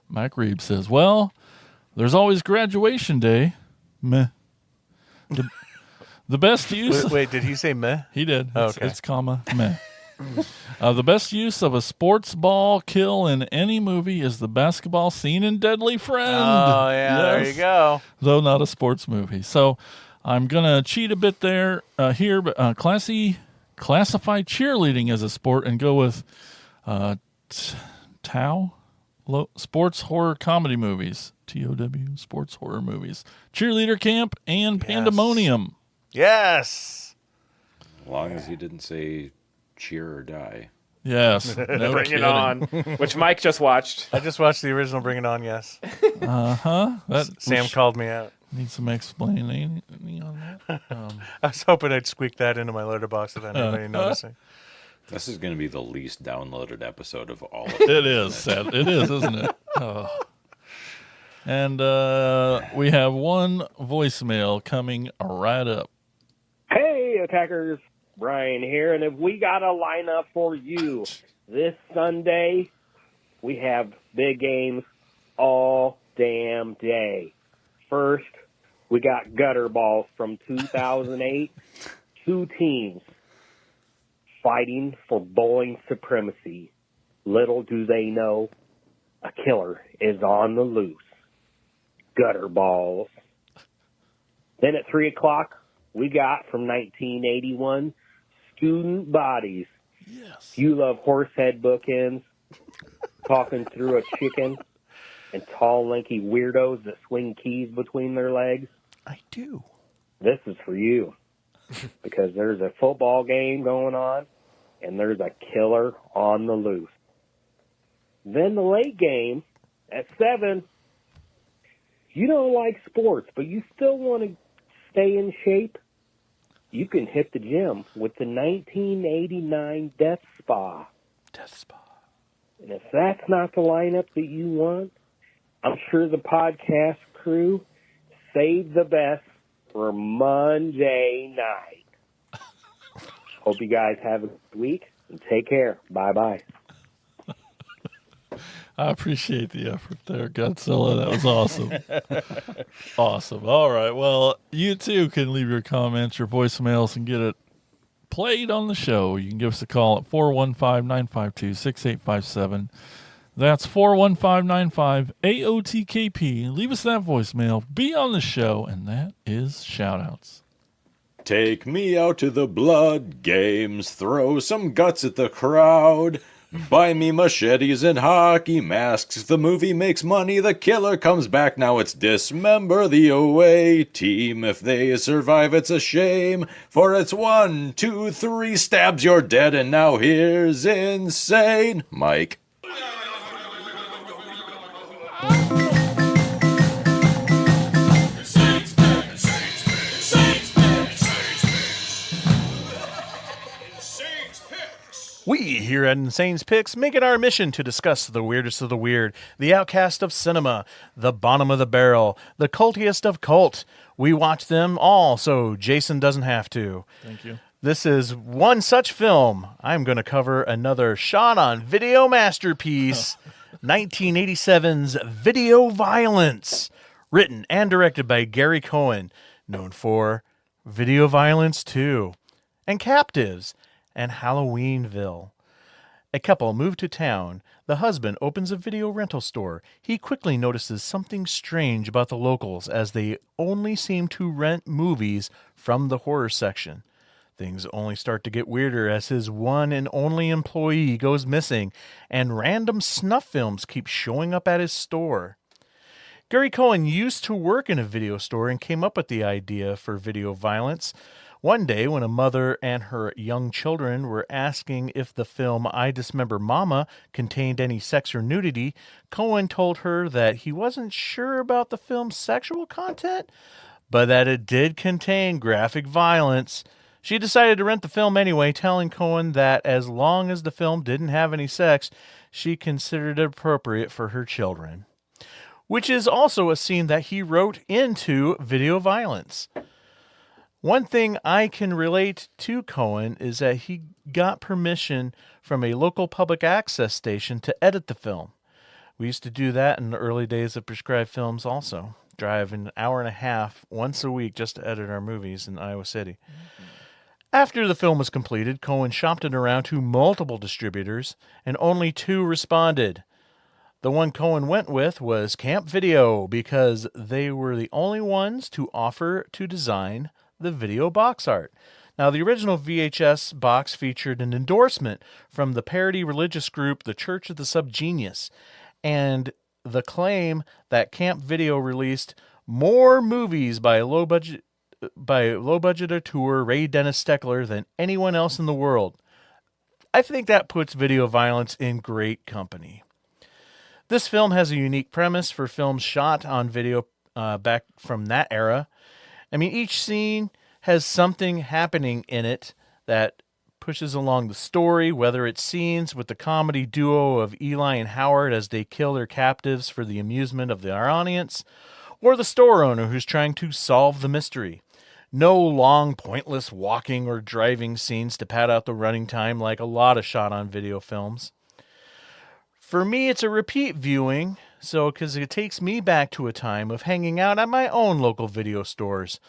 Mike Reeb says, well, there's always graduation day. Meh. The best use... Wait, did he say meh? He did. Oh, It's, okay. it's comma, meh. The best use of a sports ball kill in any movie is the basketball scene in Deadly Friend. Oh, yeah, there you go. Though not a sports movie. So I'm going to cheat a bit there here, but classify cheerleading as a sport and go with sports horror comedy movies. TOW, sports horror movies. Cheerleader Camp and Pandemonium. Yes. As long as he didn't say cheer or die. Yes. No Bring kidding. It On, which Mike just watched. I just watched the original Bring It On, yes. Sam called me out. Need some explaining on that. I was hoping I'd squeak that into my letterbox without anybody noticing. This is going to be the least downloaded episode of all of It is, sad. It is, isn't it? Oh. And we have one voicemail coming right up. Hey, attackers. Brian here, and if we got a lineup for you this Sunday, we have big games all damn day. First, we got gutter balls from 2008. Two teams fighting for bowling supremacy. Little do they know, a killer is on the loose. Gutter balls. Then at 3 o'clock, we got from 1981, Student Bodies. Yes. You love horsehead bookends, talking through a chicken, and tall, lanky weirdos that swing keys between their legs. I do. This is for you, because there's a football game going on, and there's a killer on the loose. Then the late game at 7, you don't like sports, but you still want to stay in shape, you can hit the gym with the 1989 Death Spa. Death Spa. And if that's not the lineup that you want, I'm sure the podcast crew saved the best for Monday night. Hope you guys have a good week, and take care. Bye-bye. I appreciate the effort there, Godzilla. That was awesome. Awesome. All right. Well, you too can leave your comments, your voicemails, and get it played on the show. You can give us a call at 415-952-6857. That's 415-95-AOTKP. Leave us that voicemail. Be on the show, and that is shout-outs. Take me out to the blood games, throw some guts at the crowd. Buy me machetes and hockey masks. The movie makes money, the killer comes back. Now it's dismember the away team. If they survive, it's a shame. For it's 1, 2, 3, stabs, you're dead. And now here's insane Mike. We here at Insane's Picks make it our mission to discuss the weirdest of the weird, the outcast of cinema, the bottom of the barrel, the cultiest of cult. We watch them all, so Jason doesn't have to. Thank you. This is one such film. I'm going to cover another shot on video masterpiece, 1987's Video Violence, Written and directed by Gary Cohen, known for Video Violence 2, and Captives, and Halloweenville. A couple move to town. The husband opens a video rental store. He quickly notices something strange about the locals as they only seem to rent movies from the horror section. Things only start to get weirder as his one and only employee goes missing, and random snuff films keep showing up at his store. Gary Cohen used to work in a video store and came up with the idea for Video Violence. One day, when a mother and her young children were asking if the film I Dismember Mama contained any sex or nudity, Cohen told her that he wasn't sure about the film's sexual content, but that it did contain graphic violence. She decided to rent the film anyway, telling Cohen that as long as the film didn't have any sex, she considered it appropriate for her children. Which is also a scene that he wrote into Video Violence. One thing I can relate to Cohen is that he got permission from a local public access station to edit the film. We used to do that in the early days of Prescribed Films also. Drive an hour and a half once a week just to edit our movies in Iowa City. After the film was completed, Cohen shopped it around to multiple distributors, and only 2 responded. The one Cohen went with was Camp Video because they were the only ones to offer to design the video box art. Now, the original VHS box featured an endorsement from the parody religious group The Church of the Subgenius, and the claim that Camp Video released more movies by low-budget auteur Ray Dennis Steckler than anyone else in the world. I think that puts Video Violence in great company. This film has a unique premise for films shot on video back from that era. I mean, each scene has something happening in it that pushes along the story, whether it's scenes with the comedy duo of Eli and Howard as they kill their captives for the amusement of our audience, or the store owner who's trying to solve the mystery. No long, pointless walking or driving scenes to pad out the running time like a lot of shot-on-video films. For me, it's a repeat viewing, because it takes me back to a time of hanging out at my own local video stores.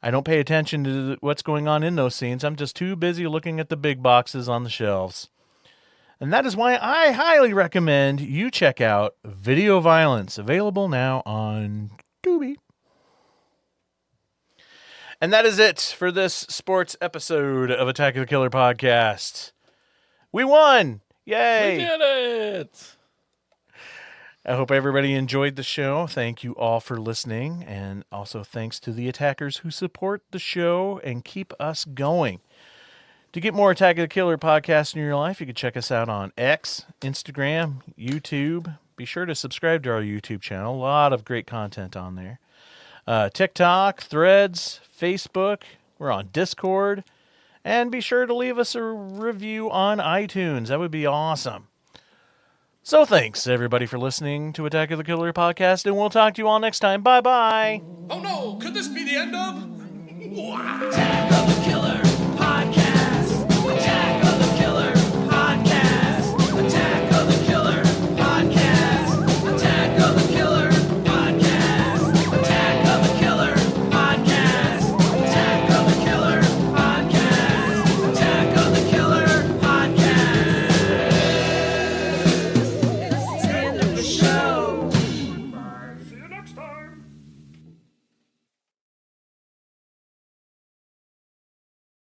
I don't pay attention to what's going on in those scenes. I'm just too busy looking at the big boxes on the shelves. And that is why I highly recommend you check out Video Violence, available now on Tubi. And that is it for this sports episode of Attack of the Killer podcast. We won! Yay! We did it! I hope everybody enjoyed the show. Thank you all for listening. And also thanks to the attackers who support the show and keep us going. To get more Attack of the Killer podcasts in your life, you can check us out on X, Instagram, YouTube. Be sure to subscribe to our YouTube channel. A lot of great content on there. TikTok, Threads, Facebook. We're on Discord. And be sure to leave us a review on iTunes. That would be awesome. So thanks, everybody, for listening to Attack of the Killer podcast, and we'll talk to you all next time. Bye-bye. Oh no, could this be the end of? Attack of the Killer Podcast.